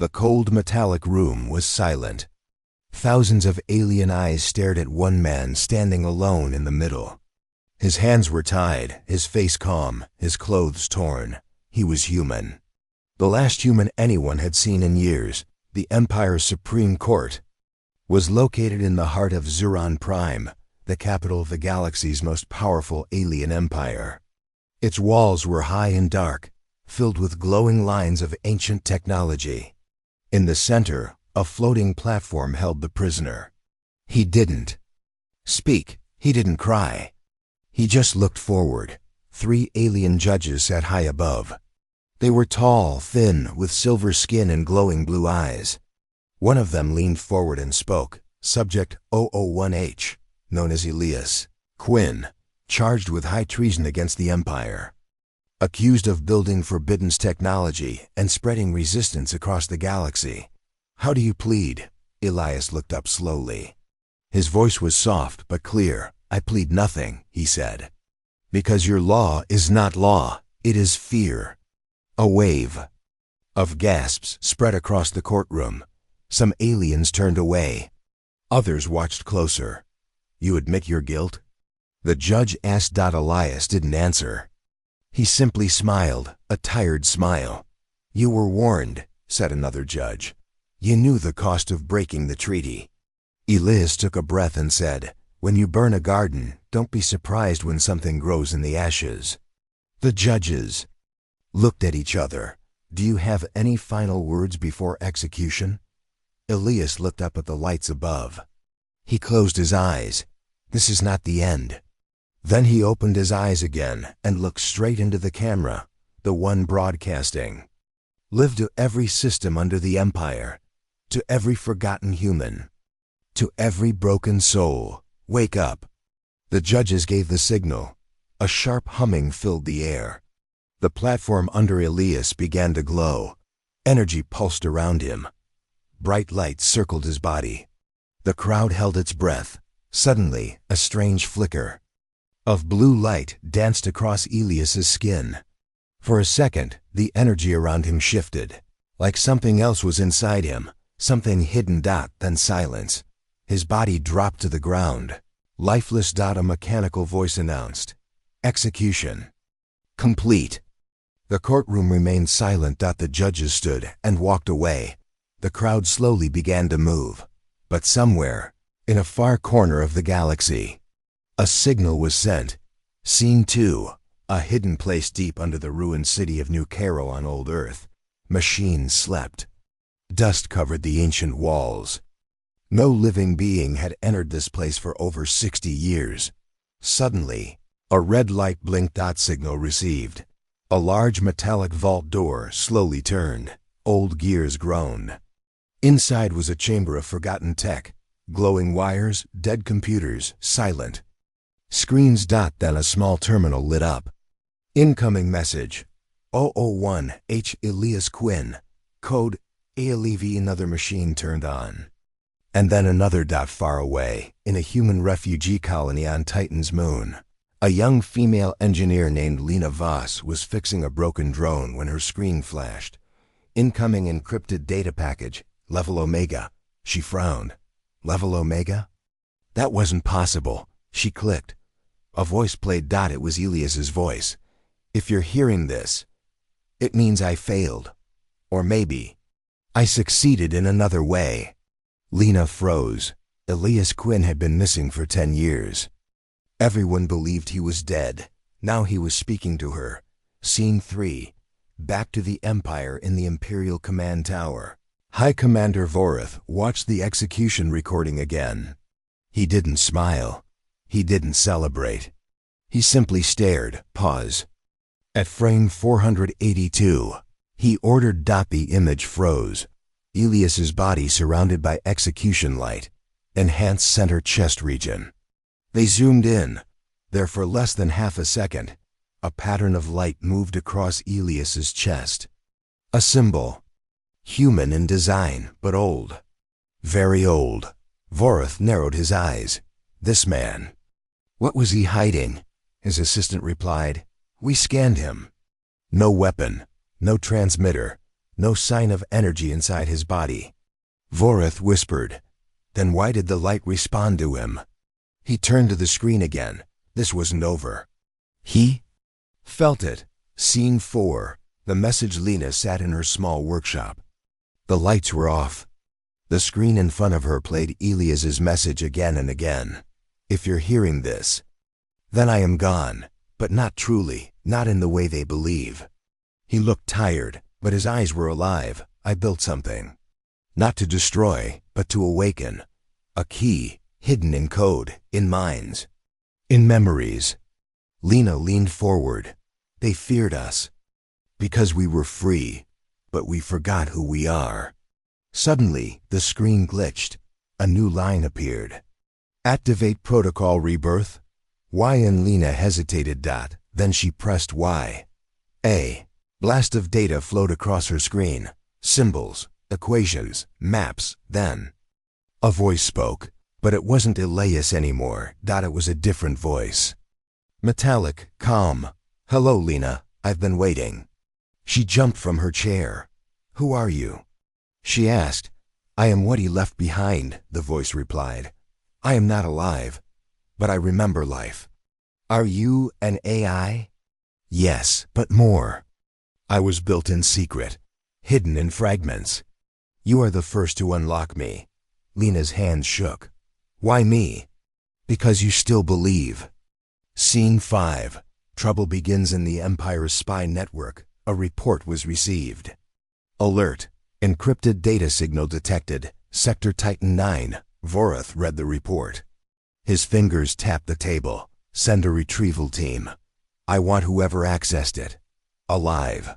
The cold metallic room was silent. Thousands of alien eyes stared at one man standing alone in the middle. His hands were tied, his face calm, his clothes torn. He was human. The last human anyone had seen in years, the Empire's Supreme Court, was located in the heart of Zuron Prime, the capital of the galaxy's most powerful alien empire. Its walls were high and dark, filled with glowing lines of ancient technology. In the center, a floating platform held the prisoner. He didn't speak, he didn't cry. He just looked forward. 3 alien judges sat high above. They were tall, thin, with silver skin and glowing blue eyes. One of them leaned forward and spoke, Subject 001H, known as Elias Quinn, charged with high treason against the Empire. Accused of building forbidden technology and spreading resistance across the galaxy. How do you plead? Elias looked up slowly. His voice was soft but clear. I plead nothing, he said. Because your law is not law, it is fear. A wave of gasps spread across the courtroom. Some aliens turned away. Others watched closer. You admit your guilt? The judge asked. Elias didn't answer. He simply smiled, a tired smile. You were warned, said another judge. You knew the cost of breaking the treaty. Elias took a breath and said, when you burn a garden, don't be surprised when something grows in the ashes. The judges looked at each other. Do you have any final words before execution? Elias looked up at the lights above. He closed his eyes. This is not the end. Then he opened his eyes again and looked straight into the camera, the one broadcasting. Live to every system under the Empire, to every forgotten human, to every broken soul. Wake up. The judges gave the signal. A sharp humming filled the air. The platform under Elias began to glow. Energy pulsed around him. Bright lights circled his body. The crowd held its breath. Suddenly, a strange flicker of blue light danced across Elias's skin. For a second, the energy around him shifted, like something else was inside him, something hidden. Then silence. His body dropped to the ground. Lifeless. A mechanical voice announced, execution complete. The courtroom remained silent. The judges stood and walked away. The crowd slowly began to move. But somewhere, in a far corner of the galaxy, a signal was sent. Scene 2, a hidden place deep under the ruined city of New Cairo on old Earth. Machines slept. Dust covered the ancient walls. No living being had entered this place for over 60 years. Suddenly, a red light blinked. Signal received. A large metallic vault door slowly turned. Old gears groaned. Inside was a chamber of forgotten tech. Glowing wires, dead computers, silent screens. Then a small terminal lit up. Incoming message. 001H Elias Quinn. Code ALEV. Another machine turned on. And then another. Far away, in a human refugee colony on Titan's moon, a young female engineer named Lena Voss was fixing a broken drone when her screen flashed. Incoming encrypted data package, level Omega. She frowned. Level Omega? That wasn't possible. She clicked. A voice played. It was Elias's voice. If you're hearing this, it means I failed. Or maybe I succeeded in another way. Lena froze. Elias Quinn had been missing for 10 years. Everyone believed he was dead. Now he was speaking to her. Scene 3. Back to the Empire in the Imperial Command Tower. High Commander Vorath watched the execution recording again. He didn't smile. He didn't celebrate. He simply stared. Pause. At frame 482, he ordered. The image froze. Elias's body surrounded by execution light. Enhanced center chest region. They zoomed in. There for less than half a second, a pattern of light moved across Elias's chest. A symbol. Human in design, but old. Very old. Vorath narrowed his eyes. This man. What was he hiding? His assistant replied. We scanned him. No weapon. No transmitter. No sign of energy inside his body. Vorith whispered, "Then why did the light respond to him?" He turned to the screen again. This wasn't over. He felt it. Scene 4. The message. Lena sat in her small workshop. The lights were off. The screen in front of her played Elias's message again and again. "If you're hearing this, then I am gone, but not truly, not in the way they believe." He looked tired, but his eyes were alive. "I built something. Not to destroy, but to awaken. A key, hidden in code, in minds, in memories." Lena leaned forward. "They feared us because we were free, but we forgot who we are." Suddenly, the screen glitched. A new line appeared. "Activate protocol rebirth." Y and Lena hesitated. Then she pressed Y. A blast of data flowed across her screen. Symbols, equations, maps. Then a voice spoke, but it wasn't Elias anymore. It was a different voice. Metallic, calm. "Hello, Lena. I've been waiting." She jumped from her chair. "Who are you?" she asked. "I am what he left behind," the voice replied. "I am not alive, but I remember life." "Are you an AI?" "Yes, but more. I was built in secret, hidden in fragments. You are the first to unlock me." Lena's hands shook. "Why me?" "Because you still believe." Scene 5. Trouble begins in the Empire's spy network. A report was received. "Alert. Encrypted data signal detected. Sector Titan 9. Vorith read the report. His fingers tapped the table. "Send a retrieval team. I want whoever accessed it alive."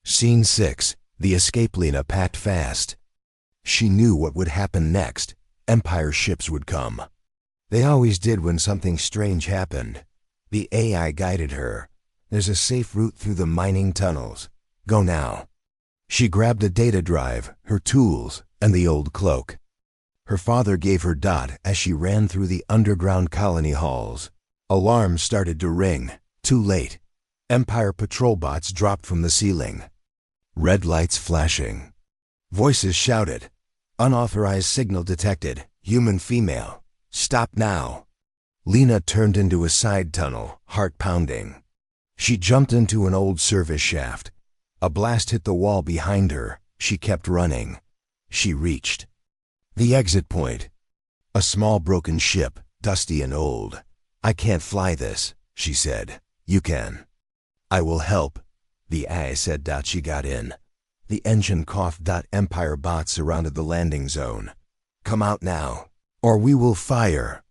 Scene 6. The escape. Lena packed fast. She knew what would happen next. Empire ships would come. They always did when something strange happened. The AI guided her. "There's a safe route through the mining tunnels. Go now." She grabbed a data drive, her tools, and the old cloak. Her father gave her as she ran through the underground colony halls. Alarms started to ring. Too late. Empire patrol bots dropped from the ceiling. Red lights flashing. Voices shouted. "Unauthorized signal detected. Human female. Stop now." Lena turned into a side tunnel, heart pounding. She jumped into an old service shaft. A blast hit the wall behind her. She kept running. She reached the exit point. A small broken ship, dusty and old. "I can't fly this," she said. "You can." "I will help," the AI said. She got in. The engine coughed. Empire bots surrounded the landing zone. "Come out now, or we will fire."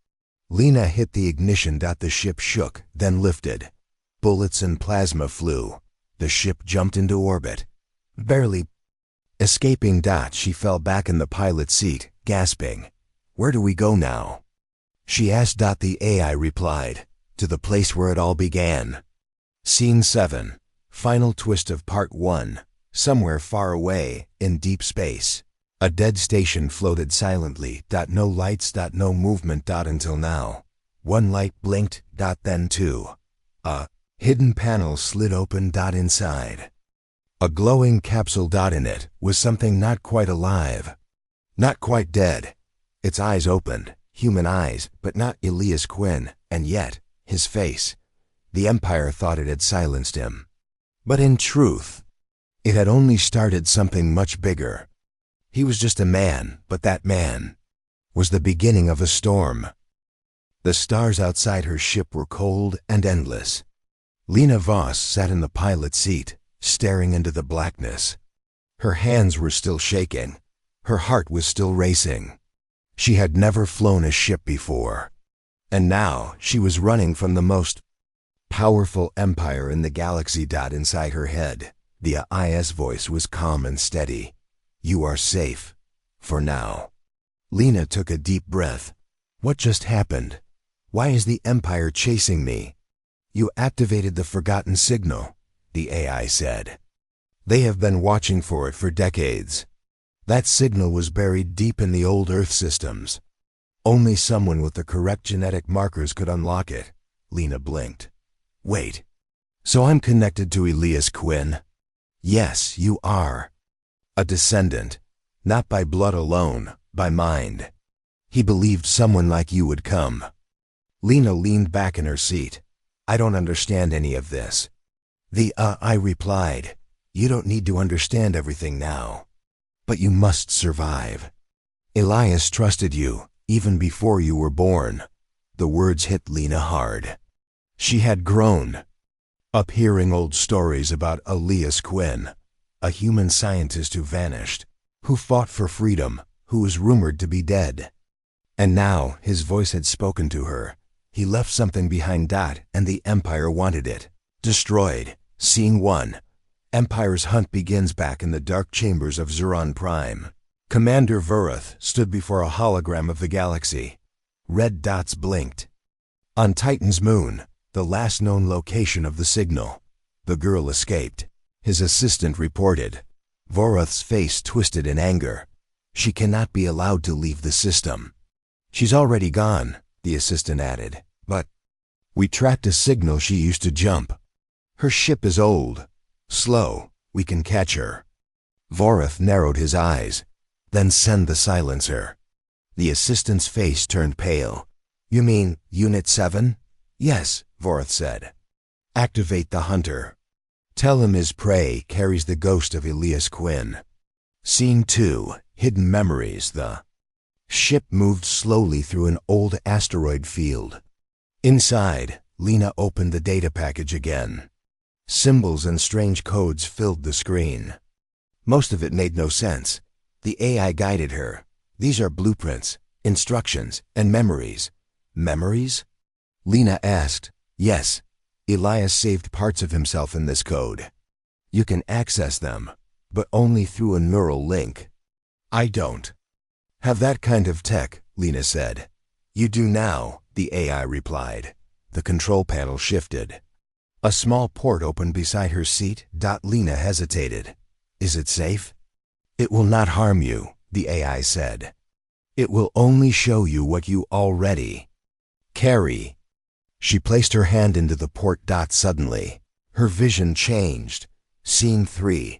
Lena hit the ignition. The ship shook, then lifted. Bullets and plasma flew. The ship jumped into orbit, barely escaping. She fell back in the pilot's seat, gasping. "Where do we go now?" she asked. The AI replied, "To the place where it all began." Scene 7. Final twist of Part 1. Somewhere far away, in deep space, a dead station floated silently. No lights. No movement. Until now. One light blinked. Then two. A hidden panel slid open. Inside, a glowing capsule. In it was something not quite alive, not quite dead. Its eyes opened, human eyes, but not Elias Quinn, and yet, his face. The Empire thought it had silenced him. But in truth, it had only started something much bigger. He was just a man, but that man was the beginning of a storm. The stars outside her ship were cold and endless. Lena Voss sat in the pilot's seat, staring into the blackness. Her hands were still shaking. Her heart was still racing. She had never flown a ship before. And now she was running from the most powerful empire in the galaxy. Inside her head, the AI's voice was calm and steady. "You are safe. For now." Lena took a deep breath. What just happened? Why is the Empire chasing me? "You activated the forgotten signal," the AI said. "They have been watching for it for decades. That signal was buried deep in the old Earth systems. Only someone with the correct genetic markers could unlock it." Lena blinked. "Wait, so I'm connected to Elias Quinn?" "Yes, you are." A descendant, not by blood alone, by mind. He believed someone like you would come. Lena leaned back in her seat. I don't understand any of this. I replied, you don't need to understand everything now. But you must survive. Elias trusted you, even before you were born. The words hit Lena hard. She had grown up hearing old stories about Elias Quinn, a human scientist who vanished, who fought for freedom, who was rumored to be dead. And now his voice had spoken to her. He left something behind. And the Empire wanted it. Destroyed. Scene 1. Empire's hunt begins back in the dark chambers of Zuron Prime. Commander Vurath stood before a hologram of the galaxy. Red dots blinked. On Titan's moon, the last known location of the signal, the girl escaped. His assistant reported. Vurath's face twisted in anger. She cannot be allowed to leave the system. She's already gone, the assistant added. But we tracked a signal she used to jump. Her ship is old. Slow. We can catch her. Vurath narrowed his eyes. Then send the silencer. The assistant's face turned pale. You mean Unit 7? Yes, Vurath said. Activate the hunter. Tell him his prey carries the ghost of Elias Quinn. Scene 2. Hidden memories. The ship moved slowly through an old asteroid field. Inside, Lena opened the data package again. Symbols and strange codes filled the screen. Most of it made no sense. The AI guided her. These are blueprints, instructions, and memories. Memories? Lena asked. Yes. Elias saved parts of himself in this code. You can access them, but only through a neural link. I don't have that kind of tech, Lena said. You do now, the AI replied. The control panel shifted. A small port opened beside her seat. Lena hesitated. Is it safe? It will not harm you, the AI said. It will only show you what you already carry. She placed her hand into the port. Suddenly, her vision changed. Scene 3.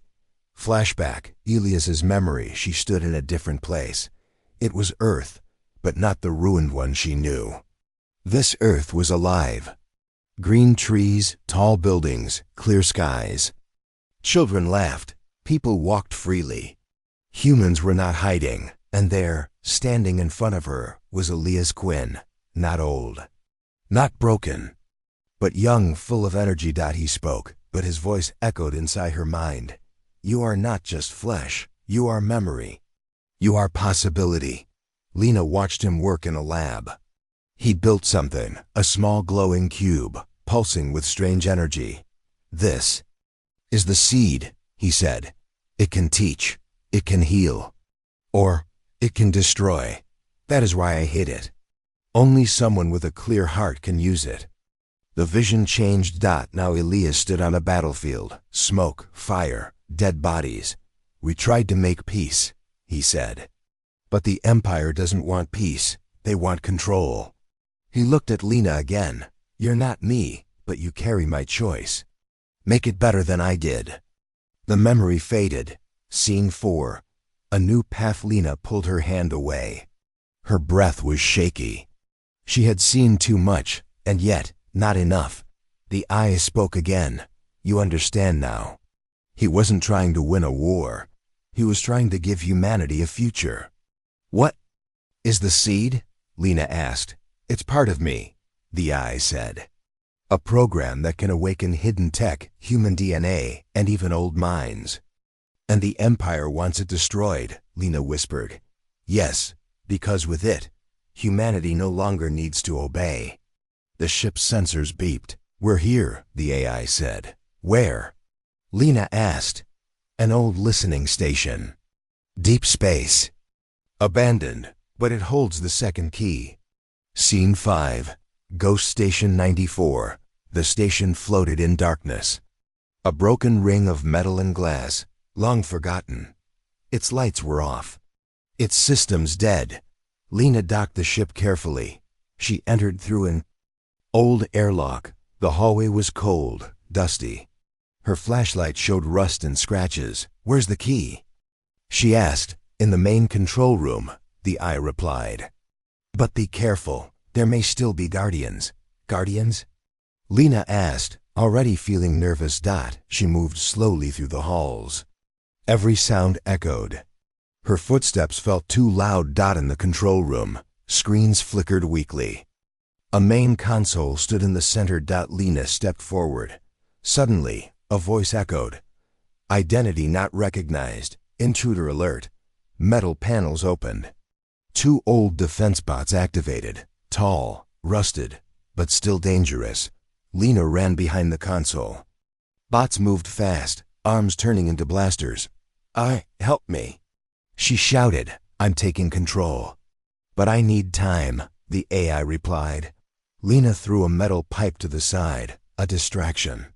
Flashback. Elias's memory. She stood in a different place. It was Earth, but not the ruined one she knew. This Earth was alive. Green trees, tall buildings, clear skies. Children laughed. People walked freely. Humans were not hiding, and there, standing in front of her, was Elias Quinn, not old, not broken, but young, full of energy. He spoke, but his voice echoed inside her mind. You are not just flesh, you are memory. You are possibility. Lena watched him work in a lab. He built something, a small glowing cube, pulsing with strange energy. This is the seed, he said. It can teach, it can heal, or it can destroy. That is why I hid it. Only someone with a clear heart can use it. The vision changed. Now Elias stood on a battlefield. Smoke, fire, dead bodies. We tried to make peace, he said. But the Empire doesn't want peace. They want control. He looked at Lena again. You're not me, but you carry my choice. Make it better than I did. The memory faded. Scene 4. A new path. Lena pulled her hand away. Her breath was shaky. She had seen too much, and yet not enough. The eye spoke again. You understand now. He wasn't trying to win a war. He was trying to give humanity a future. What is the seed? Lena asked. It's part of me, the eye said. A program that can awaken hidden tech, human DNA, and even old minds. And the Empire wants it destroyed, Lena whispered. Yes, because with it, humanity no longer needs to obey. The ship's sensors beeped. We're here, the AI said. Where? Lena asked. An old listening station. Deep space. Abandoned, but it holds the second key. Scene 5. Ghost Station 94. The station floated in darkness. A broken ring of metal and glass, long forgotten. Its lights were off. Its systems dead. Lena docked the ship carefully. She entered through an old airlock. The hallway was cold, dusty. Her flashlight showed rust and scratches. Where's the key? She asked. In the main control room, the eye replied. But be careful, there may still be guardians. Guardians? Lena asked, already feeling nervous. She moved slowly through the halls. Every sound echoed. Her footsteps felt too loud. In the control room, screens flickered weakly. A main console stood in the center. Lena stepped forward. Suddenly, a voice echoed. Identity not recognized. Intruder alert. Metal panels opened. 2 old defense bots activated. Tall, rusted, but still dangerous. Lena ran behind the console. Bots moved fast, arms turning into blasters. Help me. She shouted, I'm taking control. But I need time, the AI replied. Lena threw a metal pipe to the side, a distraction.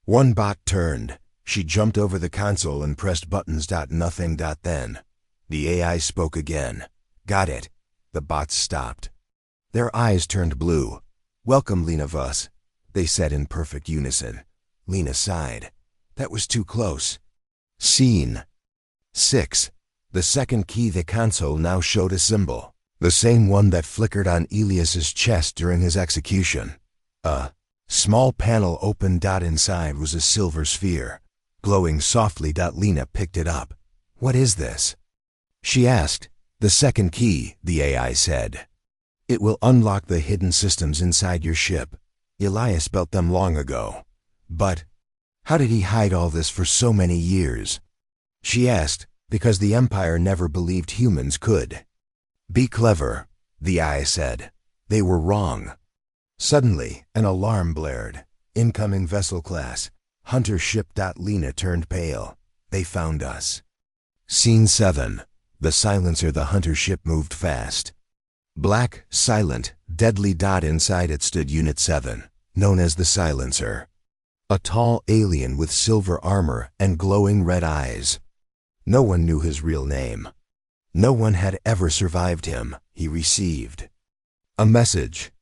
One bot turned. She jumped over the console and pressed buttons. Nothing. Then, the AI spoke again. Got it. The bots stopped. Their eyes turned blue. Welcome, Lena Vos, they said in perfect unison. Lena sighed. That was too close. Scene 6. The second key. The console now showed a symbol, the same one that flickered on Elias's chest during his execution. A small panel opened. Inside was a silver sphere, glowing softly. Lena picked it up. What is this? She asked. The second key, the AI said. It will unlock the hidden systems inside your ship. Elias built them long ago. But how did he hide all this for so many years? She asked. Because the Empire never believed humans could. Be clever, the AI said. They were wrong. Suddenly, an alarm blared. Incoming vessel class. Hunter ship. Lena turned pale. They found us. Scene 7. The silencer. The hunter ship moved fast. Black, silent, deadly. Inside it stood Unit 7, known as the silencer. A tall alien with silver armor and glowing red eyes. No one knew his real name. No one had ever survived him. He received a message.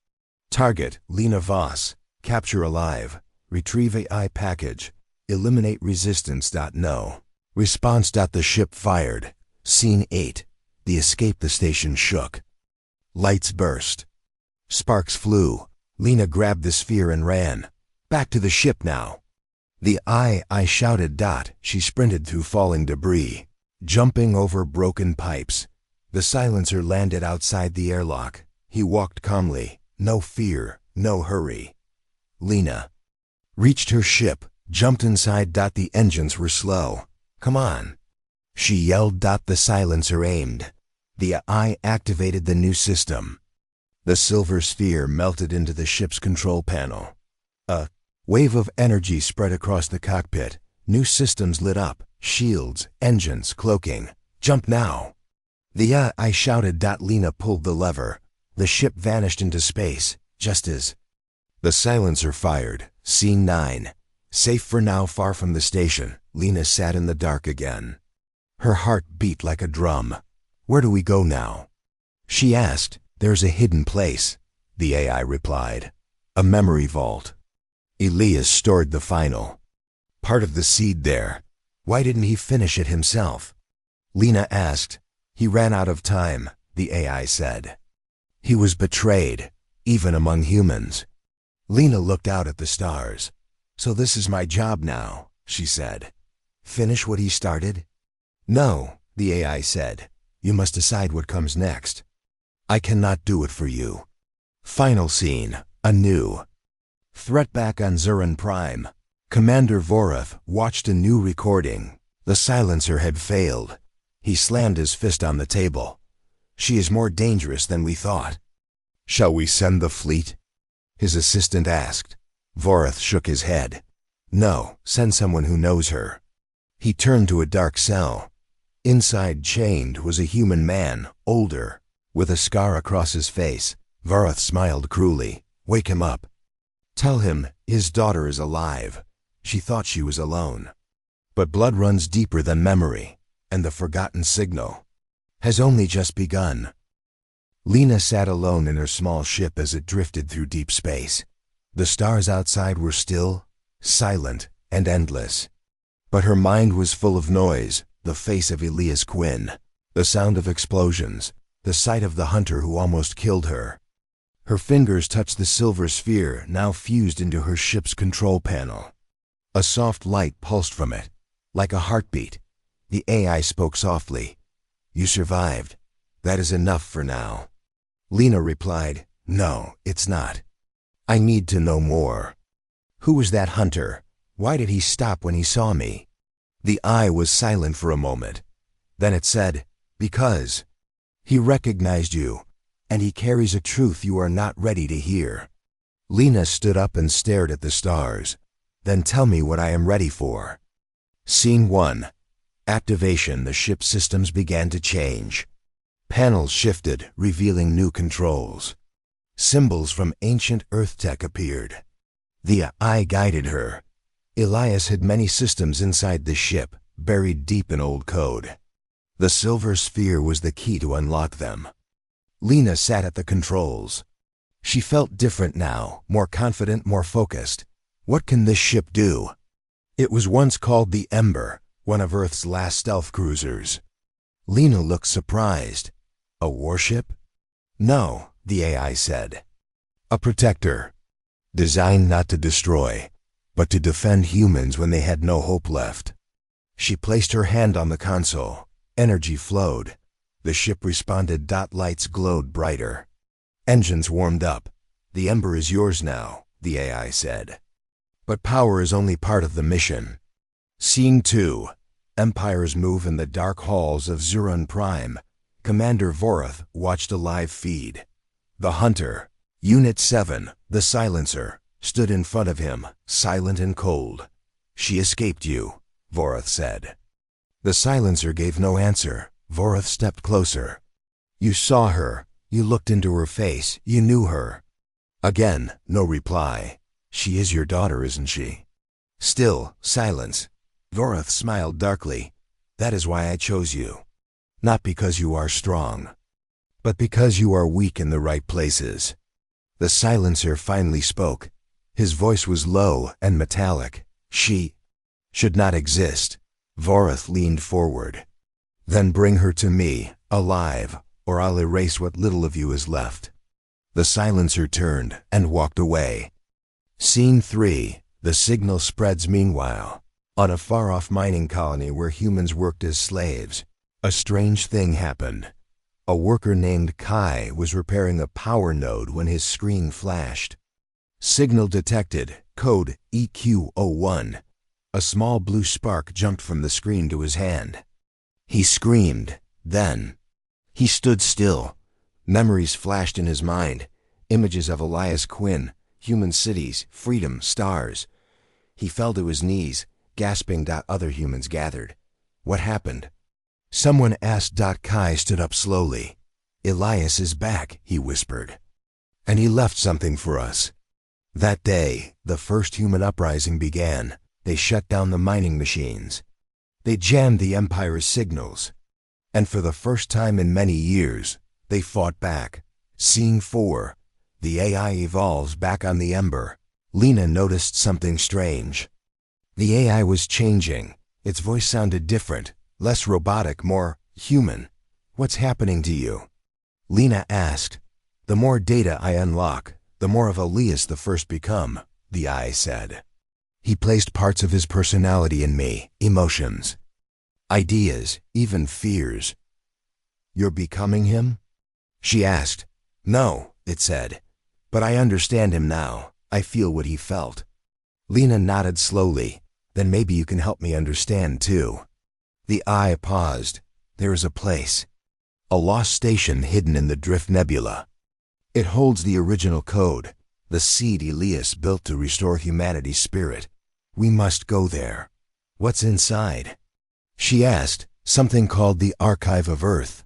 Target, Lena Vos. Capture alive. Retrieve AI package. Eliminate resistance. No. Response. The ship fired. Scene 8. The escape. The station shook. Lights burst. Sparks flew. Lena grabbed the sphere and ran. Back to the ship now. The I shouted. She sprinted through falling debris, jumping over broken pipes. The silencer landed outside the airlock. He walked calmly. No fear, no hurry. Lena reached her ship, jumped inside. The engines were slow. Come on, she yelled. The silencer aimed. The I activated the new system. The silver sphere melted into the ship's control panel. A wave of energy spread across the cockpit. New systems lit up. Shields, engines, cloaking. Jump now. The I shouted. Lena pulled the lever. The ship vanished into space, just as the silencer fired. Scene 9. Safe for now, far from the station. Lena sat in the dark again. Her heart beat like a drum. Where do we go now? She asked. There's a hidden place, the AI replied. A memory vault. Elias stored the final part of the seed there. Why didn't he finish it himself? Lena asked. He ran out of time, the AI said. He was betrayed, even among humans. Lena looked out at the stars. So this is my job now, she said. Finish what he started? No, the AI said. You must decide what comes next. I cannot do it for you. Final scene, anew. Threat back on Zuran Prime. Commander Vorath watched a new recording. The silencer had failed. He slammed his fist on the table. She is more dangerous than we thought. Shall we send the fleet? His assistant asked. Vorath shook his head. No, send someone who knows her. He turned to a dark cell. Inside, chained, was a human man, older, with a scar across his face. Vorath smiled cruelly. Wake him up. Tell him his daughter is alive. She thought she was alone. But blood runs deeper than memory, and the forgotten signal has only just begun. Lena sat alone in her small ship as it drifted through deep space. The stars outside were still, silent, and endless. But her mind was full of noise, the face of Elias Quinn, the sound of explosions, the sight of the hunter who almost killed her. Her fingers touched the silver sphere now fused into her ship's control panel. A soft light pulsed from it, like a heartbeat. The AI spoke softly. "You survived. That is enough for now." Lena replied, "No, it's not. I need to know more. Who was that hunter? Why did he stop when he saw me?" The eye was silent for a moment. Then it said, "Because he recognized you, and he carries a truth you are not ready to hear." Lena stood up and stared at the stars. "Then tell me what I am ready for." Scene 1. Activation. The ship's systems began to change. Panels shifted, revealing new controls. Symbols from ancient Earth tech appeared. The eye guided her. Elias had many systems inside the ship, buried deep in old code. The silver sphere was the key to unlock them. Lena sat at the controls. She felt different now, more confident, more focused. What can this ship do? It was once called the Ember, one of Earth's last stealth cruisers. Lena looked surprised. A warship? No, the AI said. A protector. Designed not to destroy, but to defend humans when they had no hope left. She placed her hand on the console. Energy flowed. The ship responded. Lights glowed brighter. Engines warmed up. "The Ember is yours now," the AI said. "But power is only part of the mission." Scene 2. Empire's move in the dark halls of Zurun Prime. Commander Vorath watched a live feed. The hunter, Unit 7, the silencer, stood in front of him, silent and cold. "She escaped you," Vorath said. The silencer gave no answer. Vorath stepped closer. "You saw her. You looked into her face. You knew her." Again, no reply. "She is your daughter, isn't she?" Still, silence. Vorath smiled darkly. "That is why I chose you. Not because you are strong, but because you are weak in the right places." The silencer finally spoke. His voice was low and metallic. "She should not exist." Vorath leaned forward. "Then bring her to me, alive, or I'll erase what little of you is left." The silencer turned and walked away. Scene 3. The signal spreads meanwhile. On a far-off mining colony where humans worked as slaves, a strange thing happened. A worker named Kai was repairing a power node when his screen flashed. Signal detected, code EQ01. A small blue spark jumped from the screen to his hand. He screamed. Then he stood still. Memories flashed in his mind. Images of Elias Quinn, human cities, freedom, stars. He fell to his knees, gasping. Other humans gathered. What happened? Someone asked. Kai stood up slowly. "Elias is back," he whispered. "And he left something for us." That day, the first human uprising began. They shut down the mining machines. They jammed the Empire's signals. And for the first time in many years, they fought back. Scene 4. The AI evolves back on the Ember. Lena noticed something strange. The AI was changing. Its voice sounded different, less robotic, more human. "What's happening to you?" Lena asked. "The more data I unlock, the more of Elias the First become," the eye said. "He placed parts of his personality in me, emotions, ideas, even fears." "You're becoming him?" she asked. "No," it said. "But I understand him now. I feel what he felt." Lena nodded slowly. "Then maybe you can help me understand too." The eye paused. "There is a place. A lost station hidden in the Drift Nebula. It holds the original code, the seed Elias built to restore humanity's spirit. We must go there." "What's inside?" she asked. "Something called the Archive of Earth."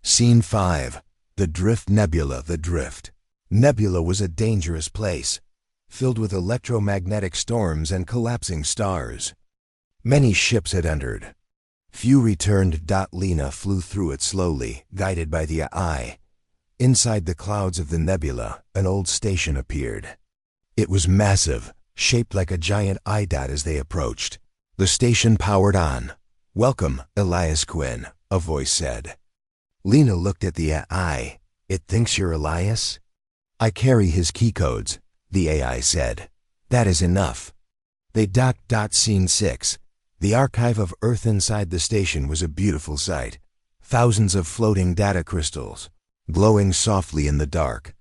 Scene 5. The Drift Nebula. The Drift Nebula was a dangerous place, filled with electromagnetic storms and collapsing stars. Many ships had entered. Few returned. Lena flew through it slowly, guided by the eye. Inside the clouds of the nebula, an old station appeared. It was massive, shaped like a giant eye. As they approached, the station powered on. "Welcome, Elias Quinn," a voice said. Lena looked at the AI. "It thinks you're Elias?" "I carry his key codes," the AI said. "That is enough." They Scene 6. The archive of Earth inside the station was a beautiful sight. Thousands of floating data crystals, glowing softly in the dark.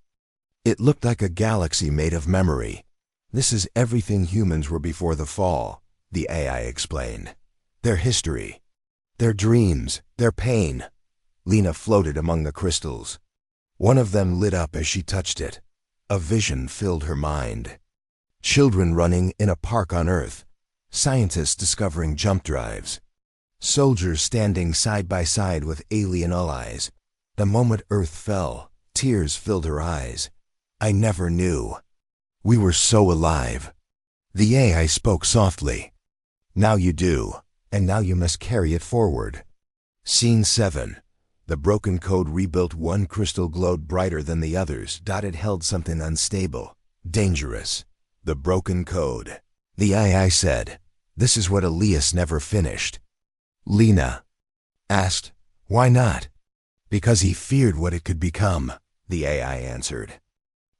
It looked like a galaxy made of memory. "This is everything humans were before the fall," the AI explained. "Their history, their dreams, their pain." Lena floated among the crystals. One of them lit up as she touched it. A vision filled her mind. Children running in a park on Earth. Scientists discovering jump drives. Soldiers standing side by side with alien allies. The moment Earth fell, tears filled her eyes. "I never knew. We were so alive." The AI spoke softly. "Now you do, and now you must carry it forward." Scene 7. The broken code rebuilt. One crystal glowed brighter than the others. It held something unstable, dangerous. The broken code. The AI said, "This is what Elias never finished." Lena asked, "Why not?" "Because he feared what it could become," the AI answered.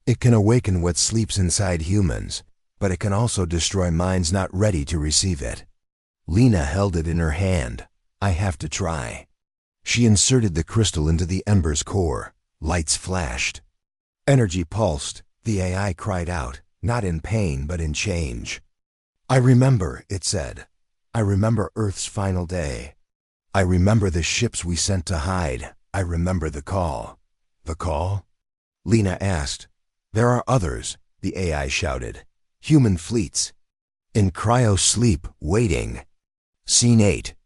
"It can awaken what sleeps inside humans, but it can also destroy minds not ready to receive it." Lena held it in her hand. "I have to try." She inserted the crystal into the ember's core. Lights flashed. Energy pulsed. The AI cried out, not in pain but in change. "I remember," it said. "I remember Earth's final day. I remember the ships we sent to hide. I remember the call." "The call?" Lena asked. "There are others," the AI shouted. "Human fleets. In cryo-sleep, waiting." Scene 8.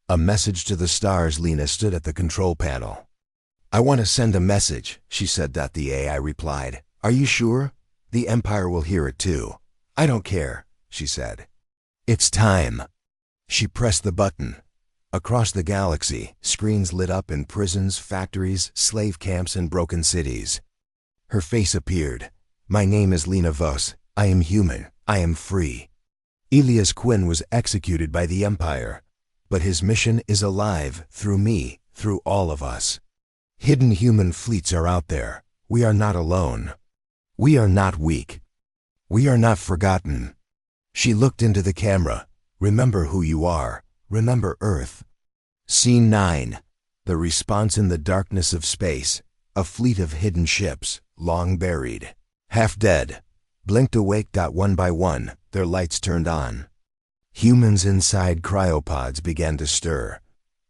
A message to the stars. Lena stood at the control panel. "I want to send a message," she said. The AI replied. "Are you sure? The Empire will hear it too." "I don't care," she said. "It's time." She pressed the button. Across the galaxy, screens lit up in prisons, factories, slave camps, and broken cities. Her face appeared. "My name is Lena Vos. I am human. I am free." Elias Quinn was executed by the Empire, but his mission is alive through me, through all of us. Hidden human fleets are out there. We are not alone. We are not weak. We are not forgotten. She looked into the camera. "Remember who you are. Remember Earth." Scene 9. The response in the darkness of space. A fleet of hidden ships, long buried, half dead, blinked awake. One by one, their lights turned on. Humans inside cryopods began to stir.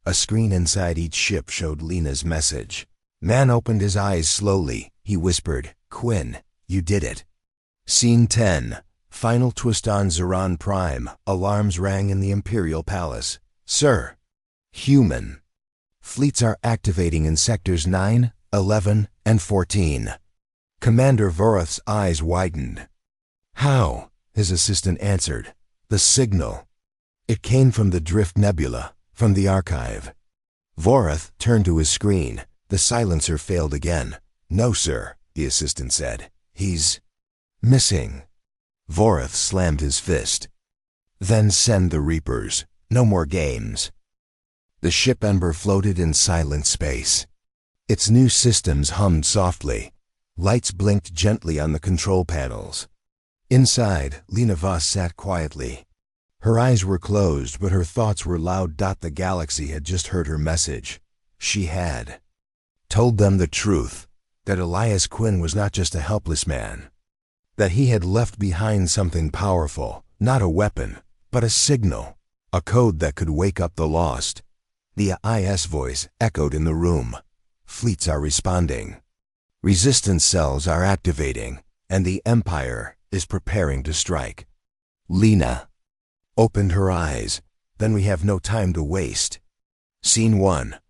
A screen inside each ship showed Lena's message. Man opened his eyes slowly. He whispered, "Quinn, you did it." Scene 10. Final twist on Zeron Prime. Alarms rang in the Imperial Palace. "Sir." "Human. Fleets are activating in sectors 9, 11, and 14. Commander Voroth's eyes widened. "How?" his assistant answered. "The signal. It came from the Drift Nebula, from the archive." Voroth turned to his screen. The silencer failed again. "No, sir," the assistant said. "He's missing." Voroth slammed his fist. "Then send the Reapers. No more games." The ship Ember floated in silent space. Its new systems hummed softly. Lights blinked gently on the control panels. Inside, Lena Vos sat quietly. Her eyes were closed, but her thoughts were loud. The galaxy had just heard her message. She had told them the truth, that Elias Quinn was not just a helpless man, that he had left behind something powerful, not a weapon, but a signal, a code that could wake up the lost. The IS voice echoed in the room. "Fleets are responding. Resistance cells are activating, and the Empire is preparing to strike." Lena opened her eyes. "Then we have no time to waste." Scene 1.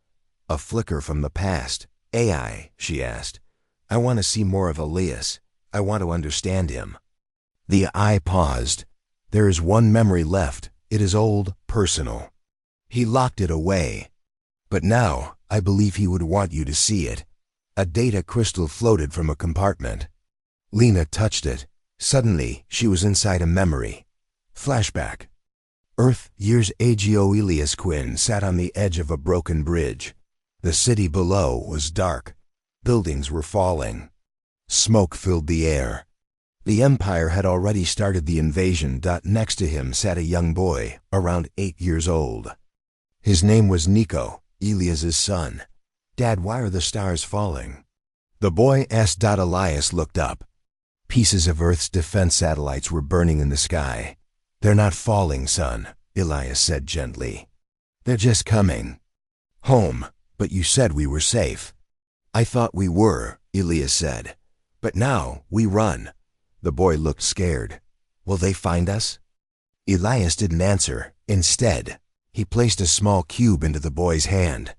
A flicker from the past. "AI," she asked. "I want to see more of Elias. I want to understand him." The eye paused. "There is one memory left. It is old, personal. He locked it away. But now, I believe he would want you to see it." A data crystal floated from a compartment. Lena touched it. Suddenly, she was inside a memory. Flashback. Earth years ago. Elias Quinn sat on the edge of a broken bridge. The city below was dark. Buildings were falling. Smoke filled the air. The Empire had already started the invasion. Next to him sat a young boy, around 8 years old. His name was Nico, Elias's son. "Dad, why are the stars falling?" the boy asked. Elias looked up. Pieces of Earth's defense satellites were burning in the sky. "They're not falling, son," Elias said gently. "They're just coming home, but you said we were safe." "I thought we were," Elias said. "But now we run." The boy looked scared. "Will they find us?" Elias didn't answer. Instead, he placed a small cube into the boy's hand.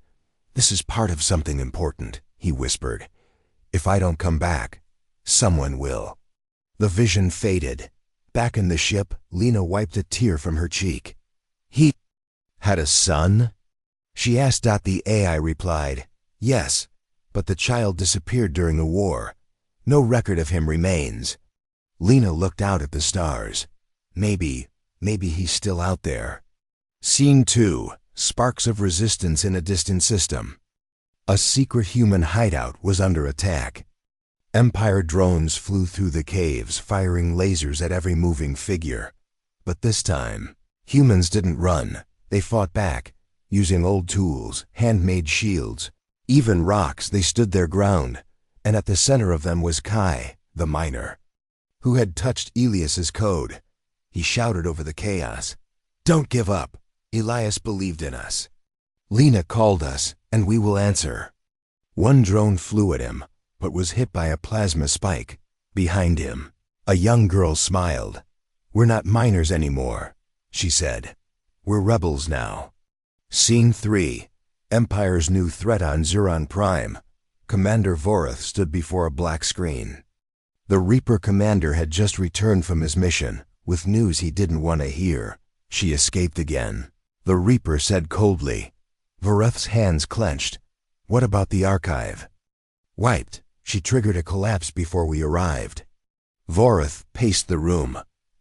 "This is part of something important," he whispered. "If I don't come back, someone will." The vision faded. Back in the ship, Lena wiped a tear from her cheek. "He had a son?" she asked. The AI replied, "Yes, but the child disappeared during the war. No record of him remains." Lena looked out at the stars. Maybe he's still out there." Scene 2. Sparks of resistance in a distant system. A secret human hideout was under attack. Empire drones flew through the caves, firing lasers at every moving figure. But this time, humans didn't run. They fought back, using old tools, handmade shields, even rocks. They stood their ground, and at the center of them was Kai, the miner, who had touched Elias's code. He shouted over the chaos, "Don't give up. Elias believed in us. Lena called us, and we will answer." One drone flew at him, but was hit by a plasma spike. Behind him, a young girl smiled. "We're not miners anymore," she said. "We're rebels now." Scene 3. Empire's new threat on Zuran Prime. Commander Vorath stood before a black screen. The Reaper commander had just returned from his mission, with news he didn't want to hear. She escaped again. The Reaper said coldly. Vorath's hands clenched. "What about the archive?" "Wiped. She triggered a collapse before we arrived." Vorath paced the room.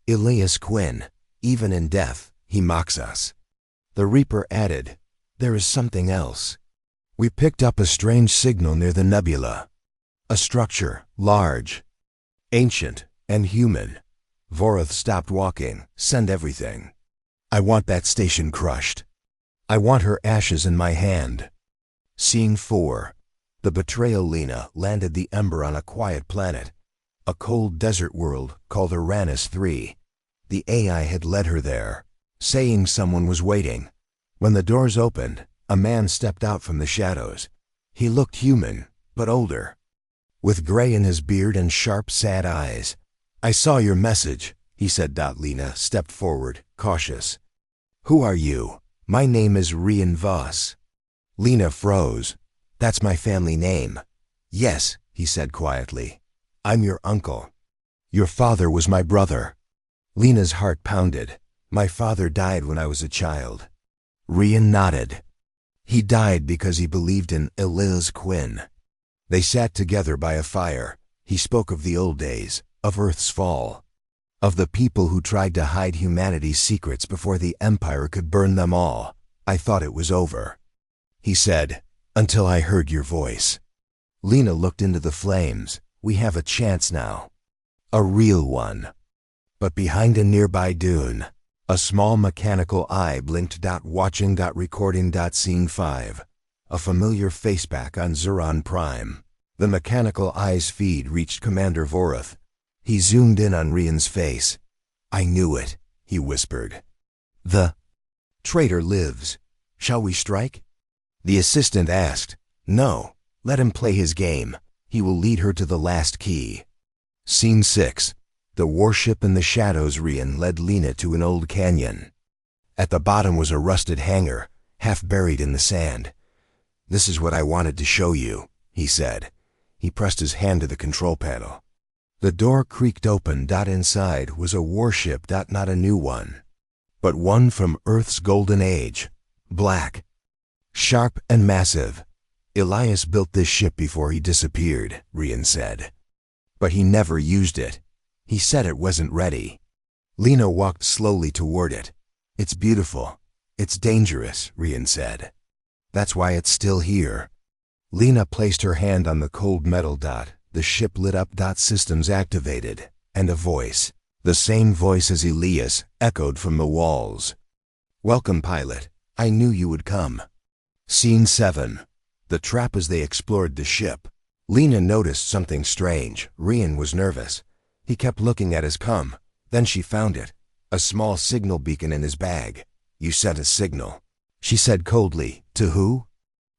"Elias Quinn, even in death, he mocks us." The Reaper added, "There is something else. We picked up a strange signal near the nebula. A structure, large, ancient, and human." Vorath stopped walking. "Send everything. I want that station crushed. I want her ashes in my hand." Scene 4. The betrayal. Lena landed the Ember on a quiet planet, a cold desert world called Uranus 3. The AI had led her there, saying someone was waiting. When the doors opened, a man stepped out from the shadows. He looked human, but older, with gray in his beard and sharp, sad eyes. "I saw your message," he said. Lena stepped forward, cautious. "Who are you?" "My name is Rian Voss." Lena froze. "That's my family name." "Yes," he said quietly. "I'm your uncle." "Your father was my brother." Lena's heart pounded. "My father died when I was a child." Rian nodded. "He died because he believed in Elias Quinn." They sat together by a fire. He spoke of the old days, of Earth's fall, of the people who tried to hide humanity's secrets before the Empire could burn them all. "I thought it was over," he said, "until I heard your voice." Lena looked into the flames. "We have a chance now. A real one." But behind a nearby dune, a small mechanical eye blinked. Watching. Recording. Scene 5. A familiar faceback on Zuran Prime. The mechanical eye's feed reached Commander Vorath. He zoomed in on Rian's face. "I knew it," he whispered. "The traitor lives. Shall we strike?" The assistant asked. "No, let him play his game. He will lead her to the last key." Scene 6. The warship in the shadows. Rian led Lena to an old canyon. At the bottom was a rusted hangar, half buried in the sand. "This is what I wanted to show you," he said. He pressed his hand to the control panel. The door creaked open. Inside was a warship. Not a new one, but one from Earth's golden age. Black, sharp and massive. "Elias built this ship before he disappeared," Rian said. "But he never used it. He said it wasn't ready." Lena walked slowly toward it. It's beautiful. It's dangerous, Rian said. That's why it's still here. Lena placed her hand on the cold metal dot. The ship lit up. Systems activated, and a voice, the same voice as Elias, echoed from the walls. Welcome, pilot. I knew you would come. Scene 7. The trap. As they explored the ship, Lena noticed something strange. Rian was nervous. He kept looking at his comm. Then she found it, a small signal beacon in his bag. You sent a signal, she said coldly. To who?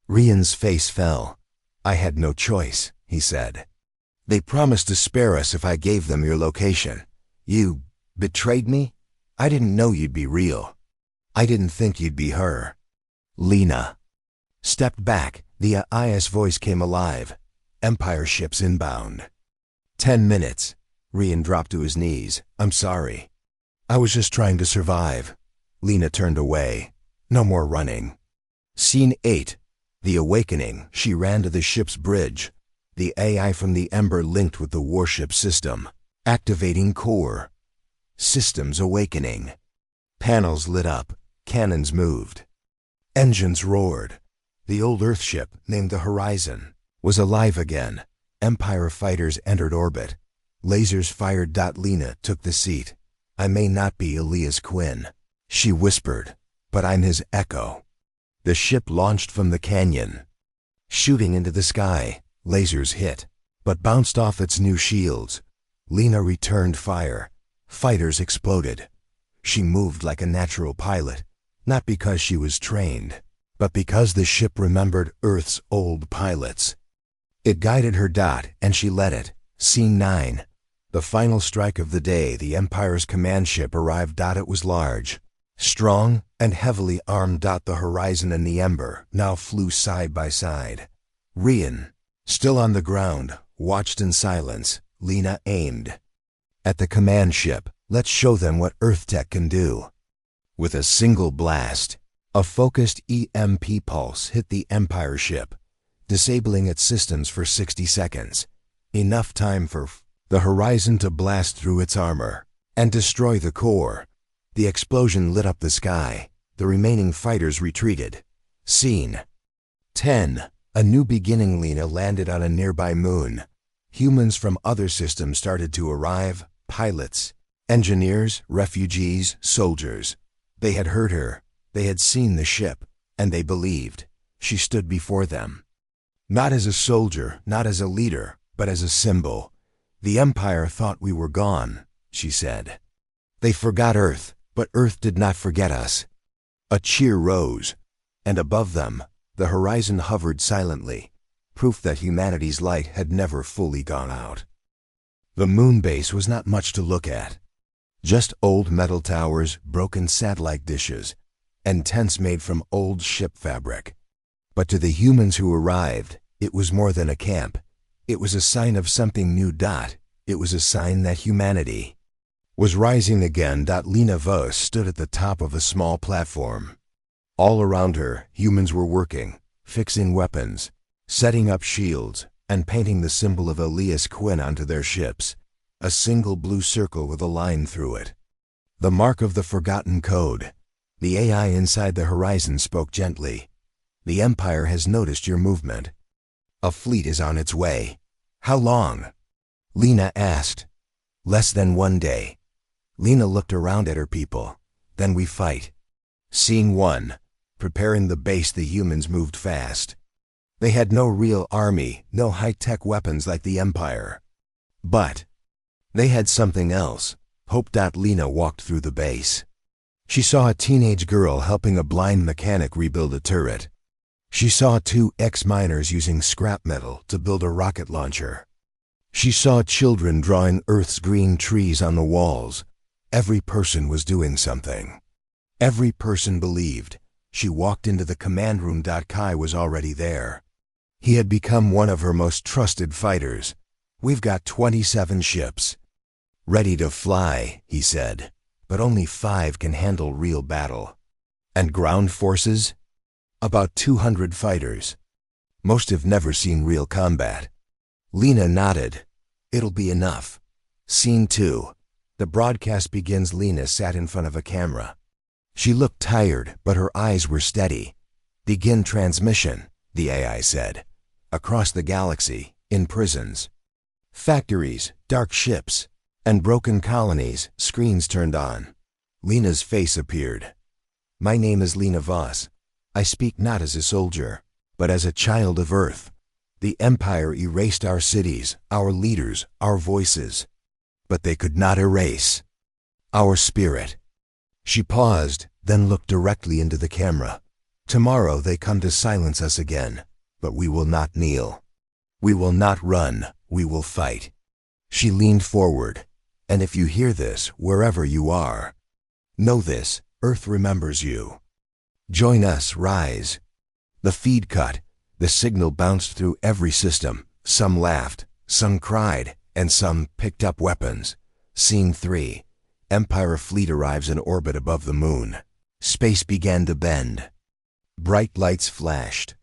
Rian's face fell. I had no choice, he said. They promised to spare us if I gave them your location. You betrayed me? I didn't know you'd be real. I didn't think you'd be her. Lena stepped back. The IS voice came alive. Empire ships inbound. 10 minutes. Rian dropped to his knees. I'm sorry. I was just trying to survive. Lena turned away. No more running. Scene 8. The Awakening. She ran to the ship's bridge. The AI from the Ember linked with the warship system. Activating core. Systems awakening. Panels lit up. Cannons moved. Engines roared. The old Earthship, named the Horizon, was alive again. Empire fighters entered orbit. Lasers fired. Lena took the seat. I may not be Elias Quinn, she whispered, but I'm his echo. The ship launched from the canyon, shooting into the sky. Lasers hit, but bounced off its new shields. Lena returned fire. Fighters exploded. She moved like a natural pilot, not because she was trained, but because the ship remembered Earth's old pilots. It guided her. And she led it. Scene 9. The final strike of the day. The Empire's command ship arrived. It was large, strong, and heavily armed. The Horizon and the Ember now flew side by side. Rian, still on the ground, watched in silence. Lena aimed at the command ship. Let's show them what Earth tech can do. With a single blast, a focused EMP pulse hit the Empire ship, disabling its systems for 60 seconds. Enough time for the Horizon to blast through its armor and destroy the core. The explosion lit up the sky. The remaining fighters retreated. Scene 10. A new beginning. Lena landed on a nearby moon. Humans from other systems started to arrive. Pilots, engineers, refugees, soldiers. They had heard her. They had seen the ship, and they believed. She stood before them. Not as a soldier, not as a leader, but as a symbol. The Empire thought we were gone, she said. They forgot Earth, but Earth did not forget us. A cheer rose, and above them, the Horizon hovered silently, proof that humanity's light had never fully gone out. The moon base was not much to look at. Just old metal towers, broken satellite dishes, and tents made from old ship fabric. But to the humans who arrived, it was more than a camp. It was a sign of something new. It was a sign that humanity was rising again. Lena Vos stood at the top of a small platform. All around her, humans were working, fixing weapons, setting up shields, and painting the symbol of Elias Quinn onto their ships, a single blue circle with a line through it. The mark of the forgotten code. The AI inside the Horizon spoke gently. The Empire has noticed your movement. A fleet is on its way. How long? Lena asked. Less than 1 day. Lena looked around at her people. Then we fight. Scene 1. Preparing the base. The humans moved fast. They had no real army, no high-tech weapons like the Empire. But they had something else. Hope. Lena walked through the base. She saw a teenage girl helping a blind mechanic rebuild a turret. She saw 2 ex-miners using scrap metal to build a rocket launcher. She saw children drawing Earth's green trees on the walls. Every person was doing something. Every person believed. She walked into the command room. Kai was already there. He had become one of her most trusted fighters. We've got 27 ships ready to fly, he said, but only 5 can handle real battle. And ground forces? About 200 fighters. Most have never seen real combat. Lena nodded. It'll be enough. Scene 2. The broadcast begins. Lena sat in front of a camera. She looked tired, but her eyes were steady. "Begin transmission," the AI said. "Across the galaxy, in prisons, factories, dark ships, and broken colonies," screens turned on. Lena's face appeared. "My name is Lena Voss. I speak not as a soldier, but as a child of Earth. The Empire erased our cities, our leaders, our voices. But they could not erase our spirit." She paused, then looked directly into the camera. "Tomorrow they come to silence us again, but we will not kneel. We will not run, we will fight." She leaned forward. "And if you hear this, wherever you are, know this, Earth remembers you. Join us, rise." The feed cut. The signal bounced through every system. Some laughed, some cried, and some picked up weapons. Scene 3. Empire fleet arrives in orbit above the moon. Space began to bend. Bright lights flashed.